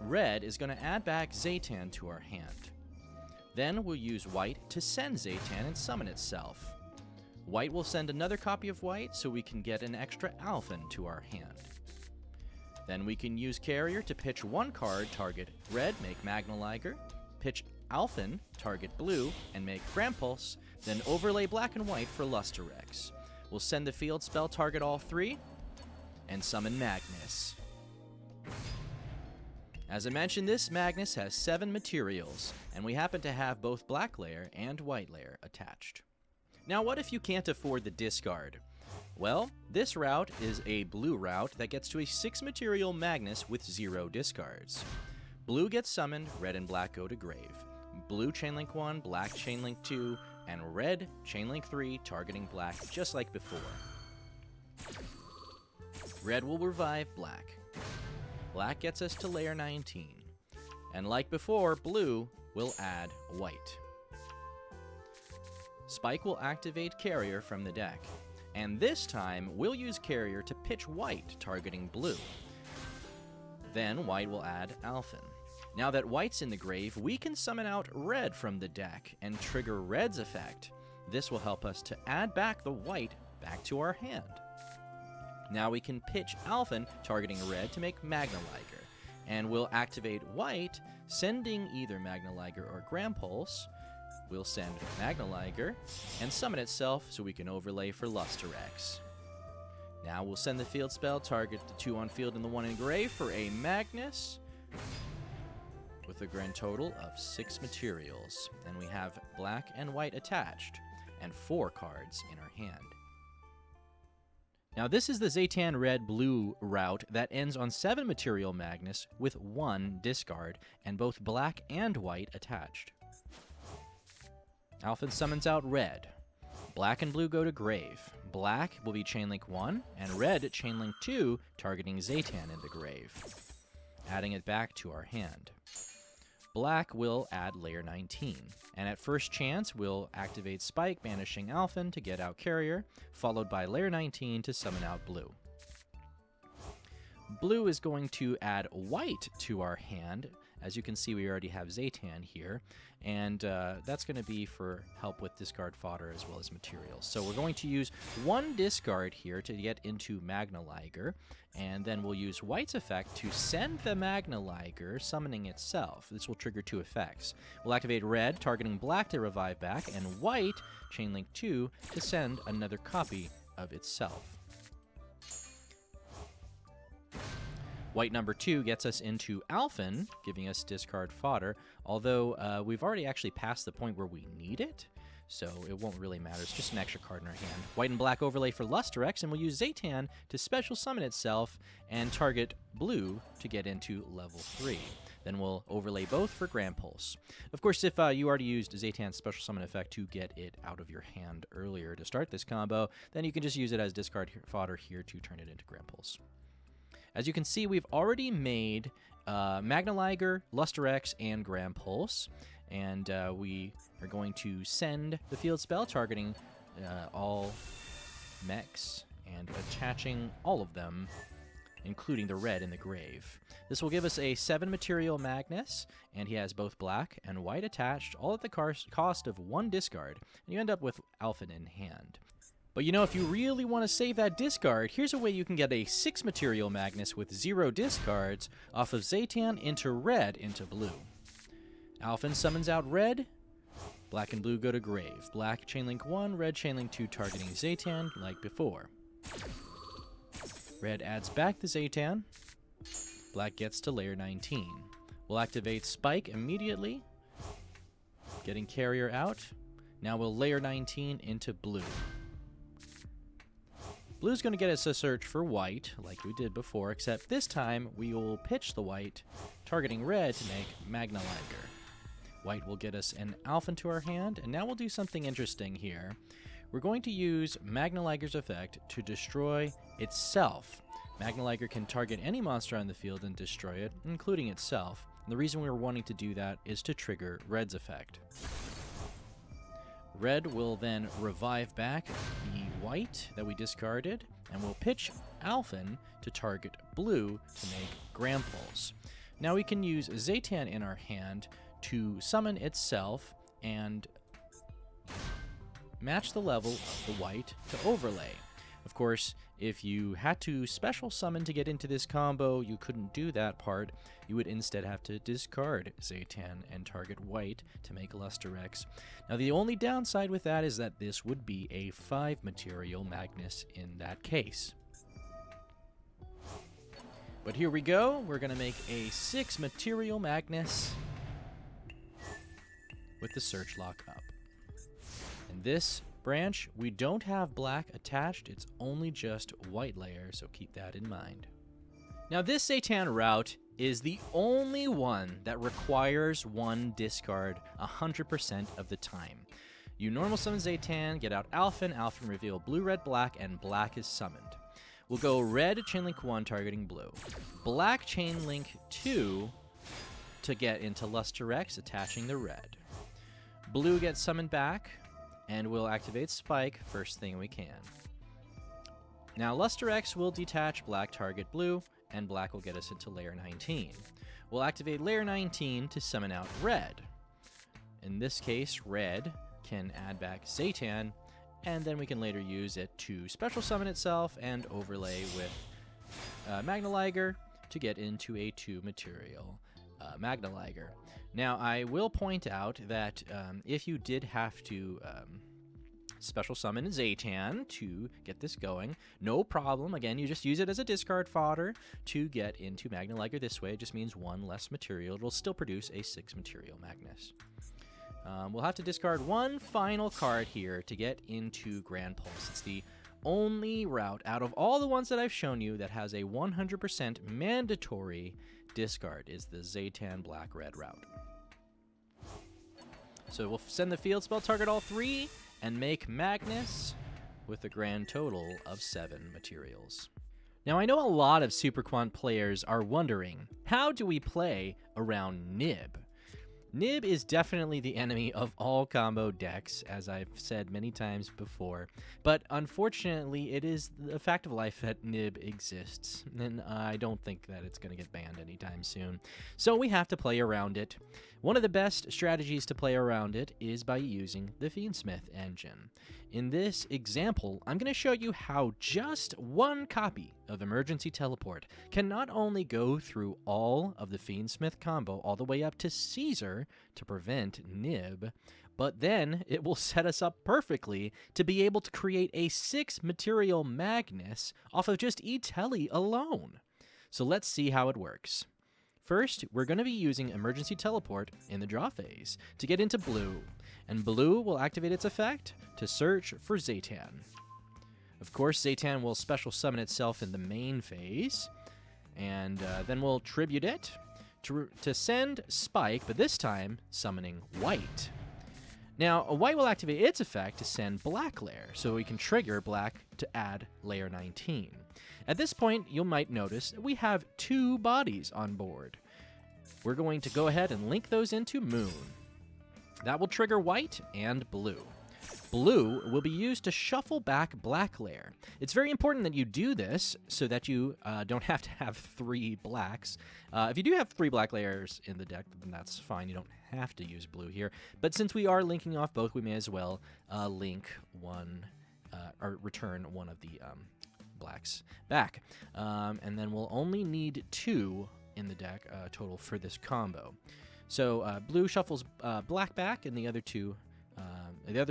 Red is going to add back ZETAN to our hand. Then we'll use white to send ZETAN and summon itself. White will send another copy of white so we can get an extra ALPHAN to our hand. Then we can use Carrier to pitch one card, target red, make MAGNUS, pitch ALPHAN, target blue, and make Grampulse, then overlay black and white for Lusterex. We'll send the field spell, target all three, and summon MAGNUS. As I mentioned, this MAGNUS has 7 materials, and we happen to have both black layer and white layer attached. Now what if you can't afford the discard? Well, this route is a blue route that gets to a 6 material MAGNUS with 0 discards. Blue gets summoned, red and black go to grave. Blue Chainlink 1, black Chainlink 2, and red Chainlink 3 targeting black just like before. Red will revive black. Black gets us to layer 19. And like before, blue will add white. Spike will activate Carrier from the deck. And this time, we'll use Carrier to pitch white, targeting blue. Then white will add ALPHAN. Now that white's in the grave, we can summon out red from the deck and trigger red's effect. This will help us to add back the white back to our hand. Now we can pitch ALPHAN, targeting red, to make MAGNUS. And we'll activate white, sending either MAGNUS or Grampulse. We'll send MAGNUS and summon itself so we can overlay for Lusterex. Now we'll send the field spell, target the 2 on field and the 1 in grave for a MAGNUS with a grand total of 6 materials. And we have black and white attached and 4 cards in our hand. Now this is the ZETAN red-blue route that ends on 7 material MAGNUS with 1 discard and both black and white attached. ALPHAN summons out red. Black and blue go to grave. Black will be Chainlink 1, and red Chainlink 2, targeting ZETAN into grave, adding it back to our hand. Black will add layer 19, and at first chance, we'll activate Spike, banishing ALPHAN to get out Carrier, followed by layer 19 to summon out blue. Blue is going to add white to our hand. As you can see, we already have ZETAN here, and that's going to be for help with discard fodder as well as materials. So we're going to use 1 discard here to get into MAGNUS, and then we'll use white's effect to send the MAGNUS, summoning itself. This will trigger 2 effects. We'll activate red, targeting black to revive back, and white, Chainlink 2, to send another copy of itself. White number 2 gets us into ALPHAN, giving us discard fodder, although we've already actually passed the point where we need it, so it won't really matter. It's just an extra card in our hand. White and black overlay for Lusterex, and we'll use ZETAN to special summon itself and target blue to get into level 3. Then we'll overlay both for Grampulse. Of course, if you already used ZETAN's special summon effect to get it out of your hand earlier to start this combo, then you can just use it as discard fodder here to turn it into Grampulse. As you can see, we've already made MAGNUS, Lusterex, and Grampulse, and we are going to send the field spell, targeting all mechs and attaching all of them, including the red in the grave. This will give us a 7 material MAGNUS, and he has both black and white attached, all at the cost of 1 discard, and you end up with ALPHAN in hand. But you know, if you really want to save that discard, here's a way you can get a 6 material MAGNUS with 0 discards off of ZETAN into red into blue. ALPHAN summons out red, black and blue go to grave. Black Chainlink 1, red Chainlink 2 targeting ZETAN like before. Red adds back the ZETAN. Black gets to layer 19. We'll activate Spike immediately, getting Carrier out. Now we'll layer 19 into blue. Blue's going to get us a search for white, like we did before, except this time we will pitch the white, targeting red to make MAGNUS. White will get us an ALPHAN to our hand, and now we'll do something interesting here. We're going to use MAGNUS' effect to destroy itself. MAGNUS can target any monster on the field and destroy it, including itself. And the reason we were wanting to do that is to trigger Red's effect. Red will then revive back the white that we discarded, and will pitch ALPHAN to target blue to make Grand Pulse. Now we can use ZETAN in our hand to summon itself and match the level of the white to overlay. Of course, if you had to special summon to get into this combo, you couldn't do that part. You would instead have to discard ZETAN and target white to make Luster X. Now the only downside with that is that this would be a 5 material Magnus in that case. But here we go, we're going to make a 6 material Magnus with the search lock up. In this branch, we don't have black attached, it's only just white layer, so keep that in mind. Now this ZETAN route is the only one that requires one discard 100% of the time. You normal summon ZETAN, get out ALPHAN, ALPHAN reveal blue, red, black, and black is summoned. We'll go red Chainlink 1 targeting blue. Black Chainlink 2 to get into Luster X, attaching the red. Blue gets summoned back, and we'll activate Spike first thing we can. Now Luster X will detach black target blue, and black will get us into layer 19. We'll activate layer 19 to summon out red. In this case, red can add back ZETAN, and then we can later use it to special summon itself and overlay with MAGNUS to get into a 2 material MAGNUS. Now, I will point out that if you did have to special summon ZETAN to get this going, no problem. Again, you just use it as a discard fodder to get into MAGNUS this way. It just means 1 less material. It'll still produce a 6 material Magnus. We'll have to discard 1 final card here to get into Grand Pulse. It's the only route out of all the ones that I've shown you that has a 100% mandatory discard, is the ZETAN black-red route. So we'll send the field spell, target all 3, and make Magnus with a grand total of 7 materials. Now I know a lot of Super Quant players are wondering, how do we play around NIB? NIB is definitely the enemy of all combo decks, as I've said many times before, but unfortunately it is a fact of life that NIB exists, and I don't think that it's going to get banned anytime soon. So we have to play around it. One of the best strategies to play around it is by using the Fiendsmith engine. In this example, I'm going to show you how just 1 copy of Emergency Teleport can not only go through all of the Fiendsmith combo all the way up to Caesar to prevent NIB, but then it will set us up perfectly to be able to create a 6 material Magnus off of just E-Tele alone. So let's see how it works. First, we're going to be using Emergency Teleport in the draw phase to get into blue, and blue will activate its effect to search for ZETAN. Of course, ZETAN will special summon itself in the main phase, and then we'll tribute it to send Spike, but this time summoning white. Now, white will activate its effect to send black layer, so we can trigger black to add layer 19. At this point, you might notice that we have 2 bodies on board. We're going to go ahead and link those into Moon. That will trigger white and blue. Blue will be used to shuffle back black layer. It's very important that you do this so that you don't have to have 3 blacks. If you do have 3 black layers in the deck, then that's fine. You don't have to use blue here. But since we are linking off both, we may as well link one or return one of the blacks back. And then we'll only need 2 in the deck total for this combo. So blue shuffles black back, and the other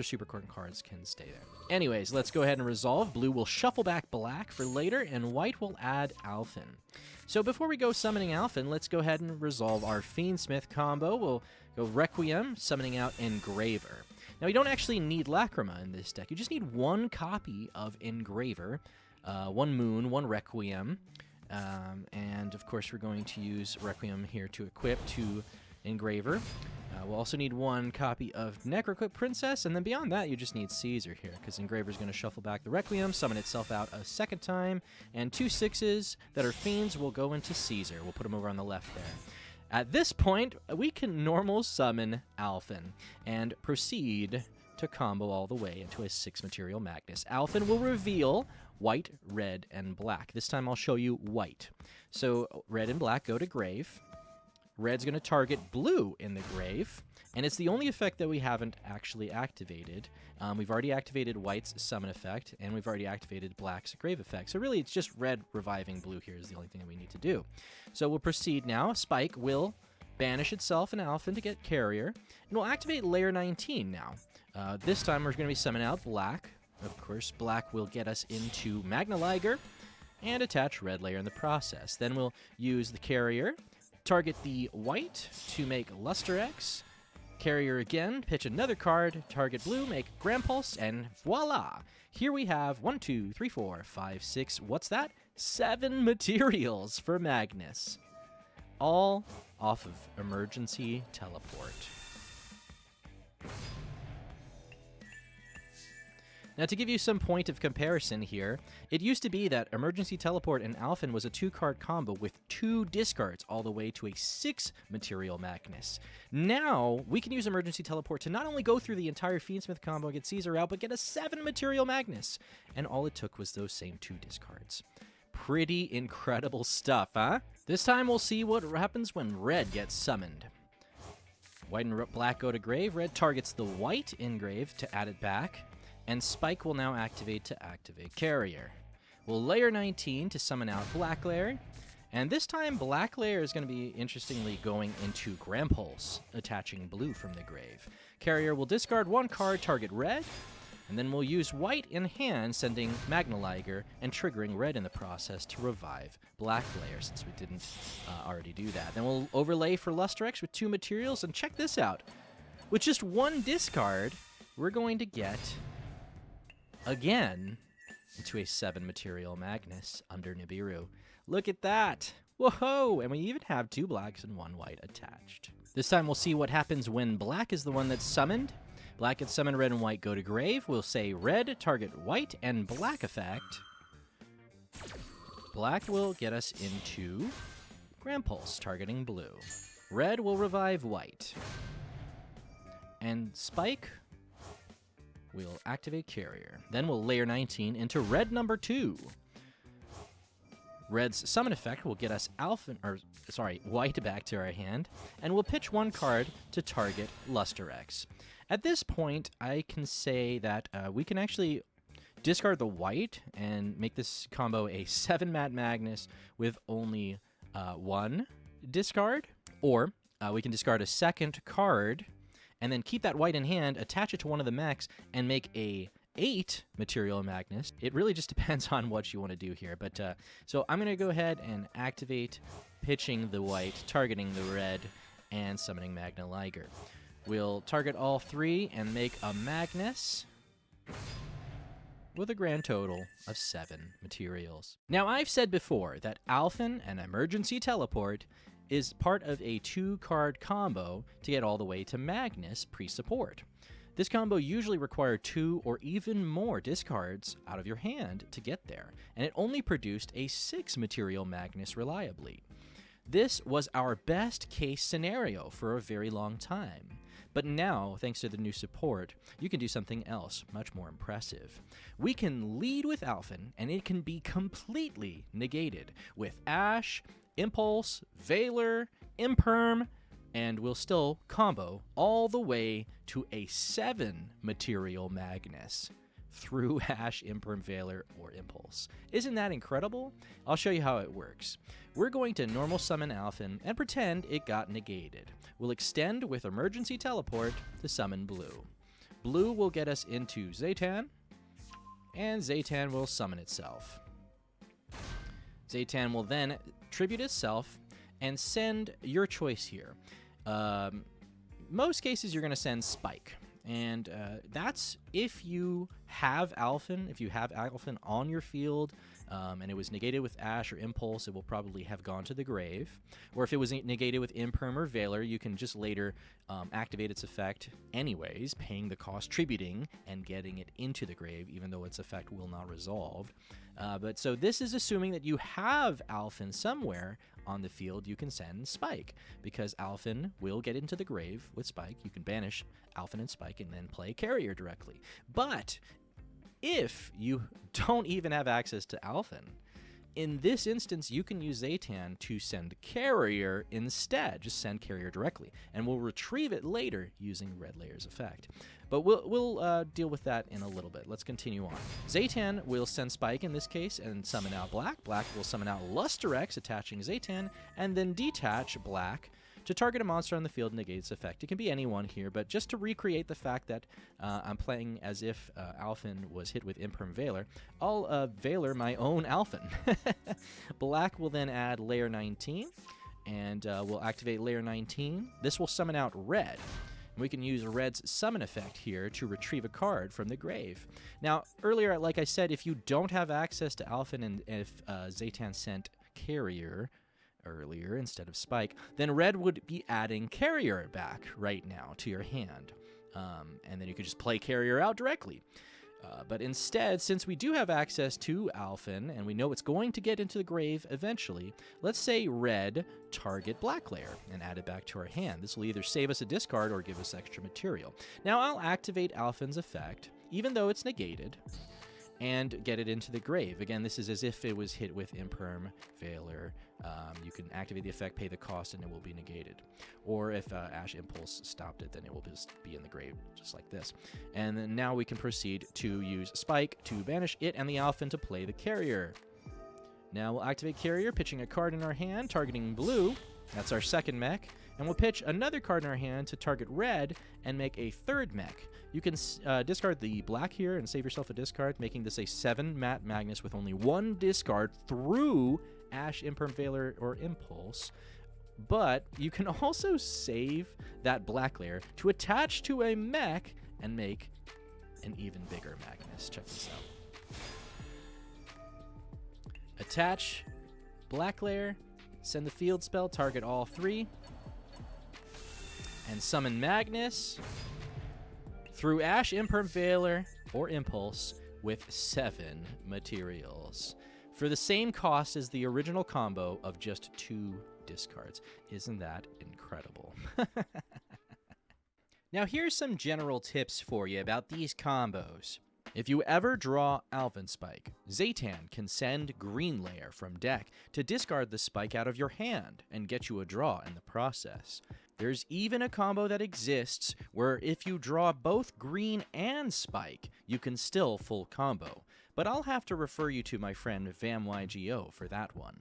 Super Quant cards can stay there. Anyways, let's go ahead and resolve. Blue will shuffle back black for later, and white will add ALPHAN. So before we go summoning ALPHAN, let's go ahead and resolve our Fiendsmith combo. We'll go Requiem, summoning out Engraver. Now, you don't actually need Lacrima in this deck. You just need 1 copy of Engraver, 1 Moon, 1 Requiem, and of course we're going to use Requiem here to equip to Engraver. We'll also need 1 copy of Necroquip Princess, and then beyond that, you just need Caesar here, because Engraver's going to shuffle back the Requiem, summon itself out a second time, and 2 6s that are Fiends will go into Caesar. We'll put them over on the left there. At this point, we can normal summon ALPHAN and proceed to combo all the way into a 6 material Magnus. ALPHAN will reveal white, red, and black. This time I'll show you white. So red and black go to grave. Red's going to target blue in the grave, and it's the only effect that we haven't actually activated. We've already activated white's summon effect, and we've already activated black's grave effect. So really, it's just red reviving blue here is the only thing that we need to do. So we'll proceed now. Spike will banish itself and ALPHAN to get carrier, and we'll activate layer 19 now. This time we're going to be summoning out black. Of course, black will get us into Magna and attach red layer in the process. Then we'll use the carrier, target the white to make Luster X, carrier again, pitch another card, target blue, make Grand Pulse, and voila! Here we have 1, 2, 3, 4, 5, 6, what's that? 7 materials for Magnus. All off of Emergency Teleport. Now, to give you some point of comparison here, it used to be that Emergency Teleport and ALPHAN was a 2-card combo with 2 discards all the way to a 6 material Magnus. Now, we can use Emergency Teleport to not only go through the entire Fiendsmith combo and get Caesar out, but get a 7 material Magnus. And all it took was those same 2 discards. Pretty incredible stuff, huh? This time we'll see what happens when red gets summoned. White and black go to grave. Red targets the white in grave to add it back. And Spike will now activate to activate Carrier. We'll layer 19 to summon out Black Layer. And this time, Black Layer is going to be, interestingly, going into Grand Pulse, attaching blue from the grave. Carrier will discard 1 card, target red, and then we'll use white in hand, sending Magna and triggering red in the process to revive Black Layer, since we didn't already do that. Then we'll overlay for Luster X with 2 materials, and check this out. With just 1 discard, we're going to get, again, into a 7 material Magnus under Nibiru. Look at that! Whoa! And we even have 2 blacks and 1 white attached. This time we'll see what happens when black is the one that's summoned. Black gets summoned, red and white go to grave. We'll say red, target white, and black effect. Black will get us into Grand Pulse, targeting blue. Red will revive white. And Spike we'll activate Carrier. Then we'll layer 19 into red number 2. Red's summon effect will get us white back to our hand, and we'll pitch 1 card to target Luster X. At this point, I can say that we can actually discard the white and make this combo a 7-mat Magnus with only 1 discard, or we can discard a second card and then keep that white in hand, attach it to one of the mechs, and make a 8 material Magnus. It really just depends on what you want to do here. But so I'm going to go ahead and activate pitching the white, targeting the red, and summoning Magna Liger. We'll target all 3 and make a Magnus with a grand total of 7 materials. Now, I've said before that ALPHAN and Emergency Teleport is part of a 2-card combo to get all the way to Magnus pre-support. This combo usually required 2 or even more discards out of your hand to get there, and it only produced a 6 material Magnus reliably. This was our best case scenario for a very long time. But now, thanks to the new support, you can do something else much more impressive. We can lead with ALPHAN, and it can be completely negated with Ash, Impulse, Valor, Imperm, and we'll still combo all the way to a 7 material Magnus through Ash, Imperm, Valor, or Impulse. Isn't that incredible? I'll show you how it works. We're going to normal summon ALPHAN and pretend it got negated. We'll extend with Emergency Teleport to summon blue. Blue will get us into ZETAN, and ZETAN will summon itself. ZETAN will then tribute itself and send your choice here. Most cases you're going to send Spike, and that's if you have ALPHAN, if you have ALPHAN on your field, and it was negated with Ash or Impulse, it will probably have gone to the grave. Or if it was negated with Imperm or Valor, you can just later activate its effect anyways, paying the cost, tributing, and getting it into the grave, even though its effect will not resolve. But so this is assuming that you have ALPHAN somewhere on the field you can send Spike, because ALPHAN will get into the grave with Spike. You can banish ALPHAN and Spike and then play Carrier directly. But if you don't even have access to ALPHAN, in this instance, you can use ZETAN to send Carrier instead. Just send Carrier directly, and we'll retrieve it later using Red Layer's effect. But we'll deal with that in a little bit. Let's continue on. ZETAN will send Spike in this case and summon out Black. Black will summon out Lusterex, attaching ZETAN, and then detach Black to target a monster on the field and negate its effect. It can be anyone here, but just to recreate the fact that I'm playing as if ALPHAN was hit with Imperm Valor, I'll Valor my own ALPHAN. Black will then add Layer 19, and we'll activate Layer 19. This will summon out Red. We can use Red's summon effect here to retrieve a card from the grave. Now, earlier, like I said, if you don't have access to ALPHAN and if ZETAN sent Carrier earlier instead of Spike, then Red would be adding Carrier back right now to your hand. And then you could just play Carrier out directly. But instead, since we do have access to ALPHAN, and we know it's going to get into the grave eventually, let's say Red target Black Layer and add it back to our hand. This will either save us a discard or give us extra material. Now I'll activate ALPHAN's effect, even though it's negated, and get it into the grave. Again, this is as if it was hit with Imperm Valor. You can activate the effect, pay the cost, and it will be negated. Or if Ash Impulse stopped it, then it will just be in the grave, just like this. And then now we can proceed to use Spike to banish it and the ALPHAN to play the Carrier. Now we'll activate Carrier, pitching a card in our hand, targeting blue. That's our second mech. And we'll pitch another card in our hand to target red and make a third mech. You can discard the black here and save yourself a discard, making this a 7-mat Magnus with only one discard through Ash, Imperm Valor, or Impulse. But you can also save that black layer to attach to a mech and make an even bigger Magnus. Check this out. Attach black layer, send the field spell, target all three, and summon Magnus through Ash, Imperm Valor, or Impulse with 7 materials for the same cost as the original combo of just 2 discards. Isn't that incredible? Now here's some general tips for you about these combos. If you ever draw ALPHAN Spike, ZETAN can send Green Layer from deck to discard the Spike out of your hand and get you a draw in the process. There's even a combo that exists where if you draw both Green and Spike, you can still full combo, but I'll have to refer you to my friend VamYGO for that one.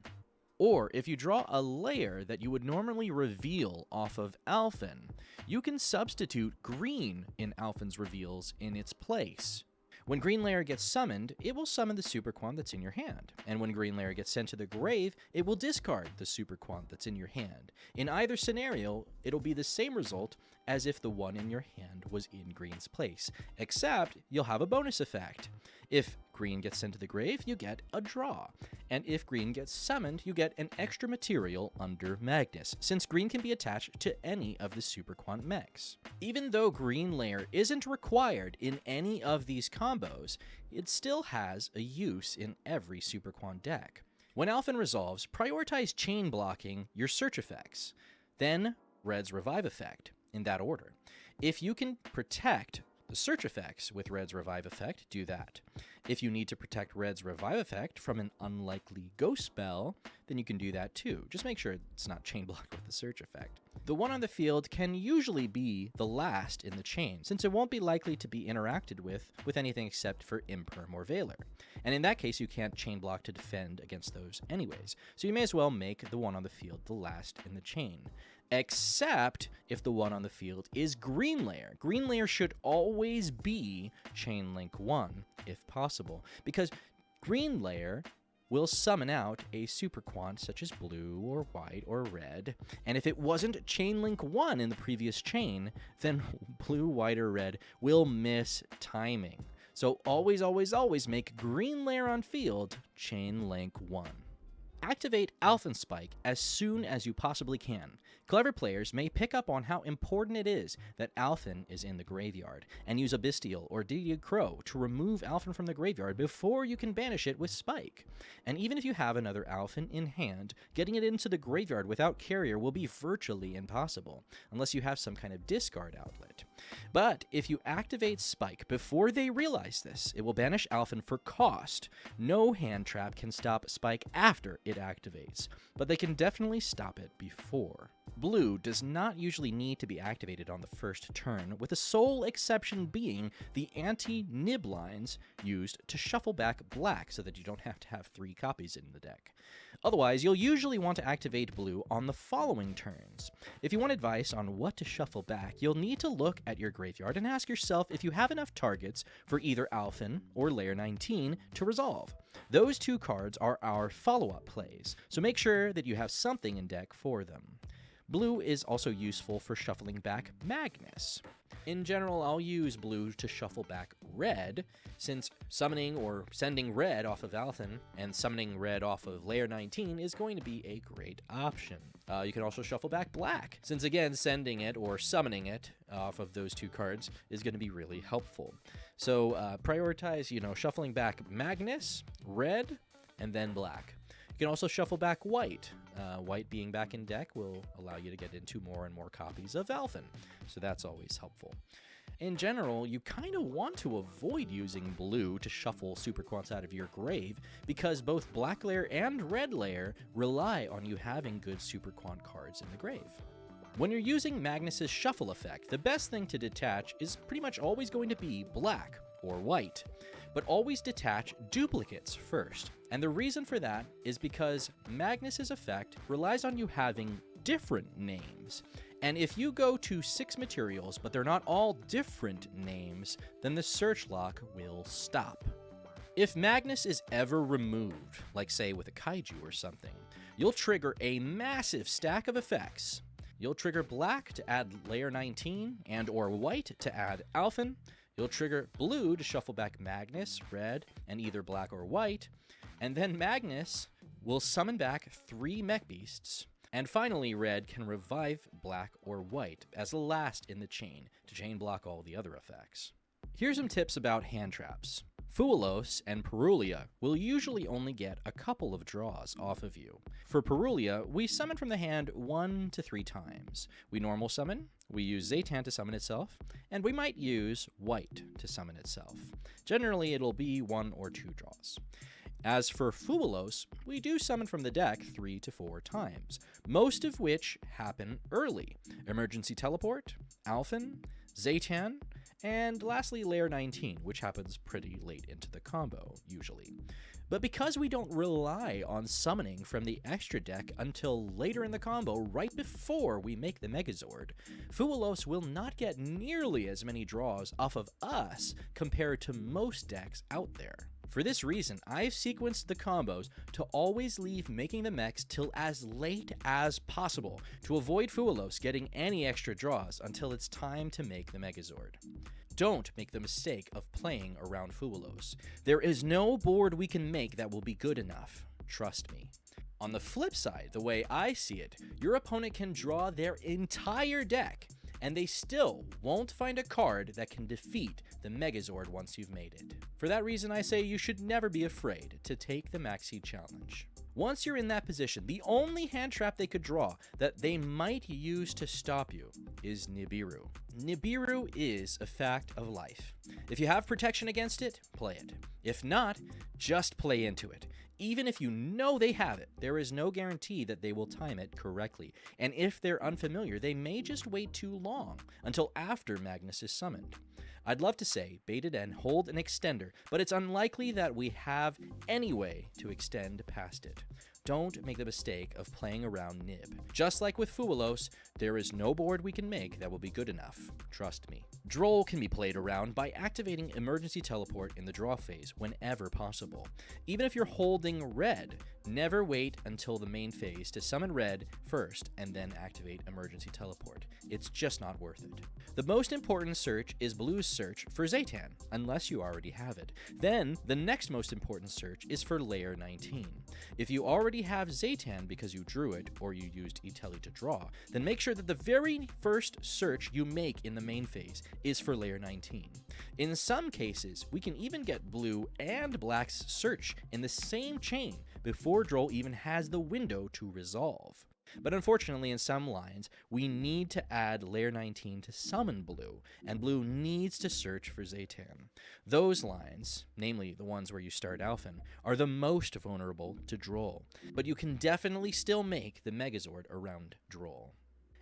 Or if you draw a layer that you would normally reveal off of ALPHAN, you can substitute Green in ALPHAN's reveals in its place. When Green Layer gets summoned, it will summon the Super Quant that's in your hand. And when Green Layer gets sent to the grave, it will discard the Super Quant that's in your hand. In either scenario, it'll be the same result as if the one in your hand was in Green's place, except you'll have a bonus effect. If Green gets sent to the grave, you get a draw. And if Green gets summoned, you get an extra material under Magnus, since Green can be attached to any of the Super Quant mechs. Even though Green Layer isn't required in any of these combos, it still has a use in every Super Quant deck. When ALPHAN resolves, prioritize chain blocking your search effects, then Red's revive effect, in that order. If you can protect the search effects with Red's revive effect, do that. If you need to protect Red's revive effect from an unlikely ghost spell, then you can do that too. Just make sure it's not chain blocked with the search effect. The one on the field can usually be the last in the chain, since it won't be likely to be interacted with anything except for Imperm or Valor. And in that case, you can't chain block to defend against those anyways. So you may as well make the one on the field the last in the chain. Except if the one on the field is Green Layer. Green Layer should always be Chain Link 1, if possible, because Green Layer will summon out a Super Quant such as blue or white or red, and if it wasn't Chain Link 1 in the previous chain, then blue, white, or red will miss timing. So always, always, always make green layer on field chain link 1. Activate ALPHAN Spike as soon as you possibly can. Clever players may pick up on how important it is that ALPHAN is in the graveyard, and use a Bestial or Deeded Crow to remove ALPHAN from the graveyard before you can banish it with Spike. And even if you have another ALPHAN in hand, getting it into the graveyard without Carrier will be virtually impossible, unless you have some kind of discard outlet. But if you activate Spike before they realize this, it will banish ALPHAN for cost. No hand trap can stop Spike after it activates, but they can definitely stop it before. Blue does not usually need to be activated on the first turn, with the sole exception being the ANTI-NIB lines used to shuffle back black so that you don't have to have 3 copies in the deck. Otherwise, you'll usually want to activate blue on the following turns. If you want advice on what to shuffle back, you'll need to look at your graveyard and ask yourself if you have enough targets for either ALPHAN or Layer 19 to resolve. Those 2 cards are our follow-up plays, so make sure that you have something in deck for them. Blue is also useful for shuffling back MAGNUS. In general, I'll use blue to shuffle back red, since summoning or sending red off of ALPHAN and summoning red off of Layer 19 is going to be a great option. You can also shuffle back black, since again, sending it or summoning it off of those 2 cards is going to be really helpful. So prioritize, shuffling back MAGNUS, red, and then black. You can also shuffle back white. White being back in deck will allow you to get into more and more copies of ALPHAN, so that's always helpful. In general, you kind of want to avoid using blue to shuffle Super Quants out of your grave, because both black layer and red layer rely on you having good Super Quant cards in the grave. When you're using Magnus's shuffle effect, the best thing to detach is pretty much always going to be black or white, but always detach duplicates first. And the reason for that is because Magnus's effect relies on you having different names. And if you go to 6 materials, but they're not all different names, then the search lock will stop. If Magnus is ever removed, like say with a kaiju or something, you'll trigger a massive stack of effects. You'll trigger black to add Layer 19 and or white to add ALPHAN. You'll trigger blue to shuffle back Magnus, red, and either black or white. And then Magnus will summon back 3 mech beasts. And finally, red can revive black or white as the last in the chain to chain block all the other effects. Here's some tips about hand traps. Fuelos and Perulia will usually only get a couple of draws off of you. For Perulia, we summon from the hand 1 to 3 times. We normal summon, we use ZETAN to summon itself, and we might use white to summon itself. Generally, it'll be 1 or 2 draws. As for Fuelos, we do summon from the deck 3 to 4 times, most of which happen early. Emergency Teleport, ALPHAN, ZETAN, and lastly Layer 19, which happens pretty late into the combo, usually. But because we don't rely on summoning from the extra deck until later in the combo, right before we make the Megazord, Fuelos will not get nearly as many draws off of us compared to most decks out there. For this reason, I've sequenced the combos to always leave making the mechs till as late as possible to avoid Fuelos getting any extra draws until it's time to make the Megazord. Don't make the mistake of playing around Fuelos. There is no board we can make that will be good enough. Trust me. On the flip side, the way I see it, your opponent can draw their entire deck, and they still won't find a card that can defeat the Megazord once you've made it. For that reason, I say you should never be afraid to take the Maxi Challenge. Once you're in that position, the only hand trap they could draw that they might use to stop you is Nibiru. Nibiru is a fact of life. If you have protection against it, play it. If not, just play into it. Even if you know they have it, there is no guarantee that they will time it correctly. And if they're unfamiliar, they may just wait too long, until after Magnus is summoned. I'd love to say bait it and hold an extender, but it's unlikely that we have any way to extend past it. Don't make the mistake of playing around Nib. Just like with Fuelos, there is no board we can make that will be good enough. Trust me. Droll can be played around by activating Emergency Teleport in the draw phase, whenever possible. Even if you're holding red, never wait until the main phase to summon red first and then activate emergency teleport. It's just not worth it. The most important search is blue's search for ZETAN, unless you already have it. Then, the next most important search is for layer 19. If you already have ZETAN because you drew it or you used Itali to draw, then make sure that the very first search you make in the main phase is for layer 19. In some cases, we can even get blue and black's search in the same chain before Droll even has the window to resolve. But unfortunately, in some lines, we need to add layer 19 to summon blue, and blue needs to search for ZETAN. Those lines, namely the ones where you start ALPHAN, are the most vulnerable to Droll, but you can definitely still make the Megazord around Droll.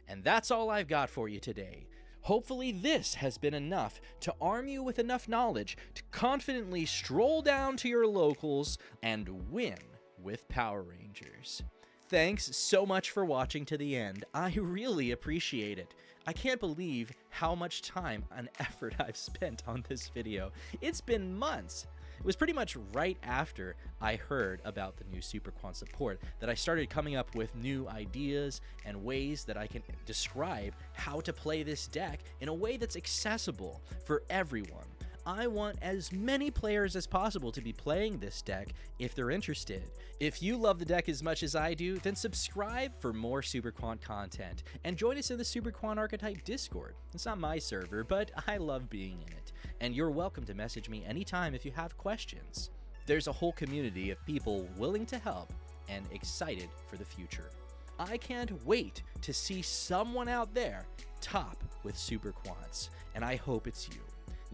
And that's all I've got for you today. Hopefully this has been enough to arm you with enough knowledge to confidently stroll down to your locals and win with Power Rangers. Thanks so much for watching to the end. I really appreciate it. I can't believe how much time and effort I've spent on this video. It's been months. It was pretty much right after I heard about the new Super Quant support that I started coming up with new ideas and ways that I can describe how to play this deck in a way that's accessible for everyone. I want as many players as possible to be playing this deck if they're interested. If you love the deck as much as I do, then subscribe for more Super Quant content and join us in the Super Quant Archetype Discord. It's not my server, but I love being in it. And you're welcome to message me anytime if you have questions. There's a whole community of people willing to help and excited for the future. I can't wait to see someone out there top with Super Quants, and I hope it's you.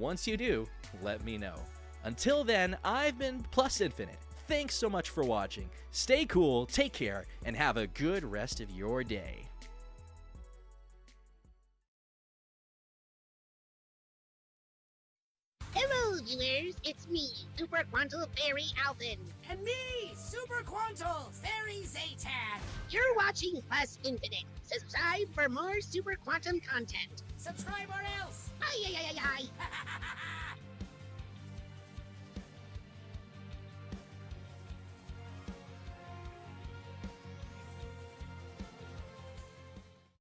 Once you do, let me know. Until then, I've been Plus Infinite. Thanks so much for watching. Stay cool, take care, and have a good rest of your day. Hello, viewers. It's me, Super Quantal Fairy ALPHAN. And me, Super Quantal Fairy ZETAN. You're watching Plus Infinite. Subscribe for more Super Quantum content. Subscribe or else. Ay, ay, ay, ay, ay.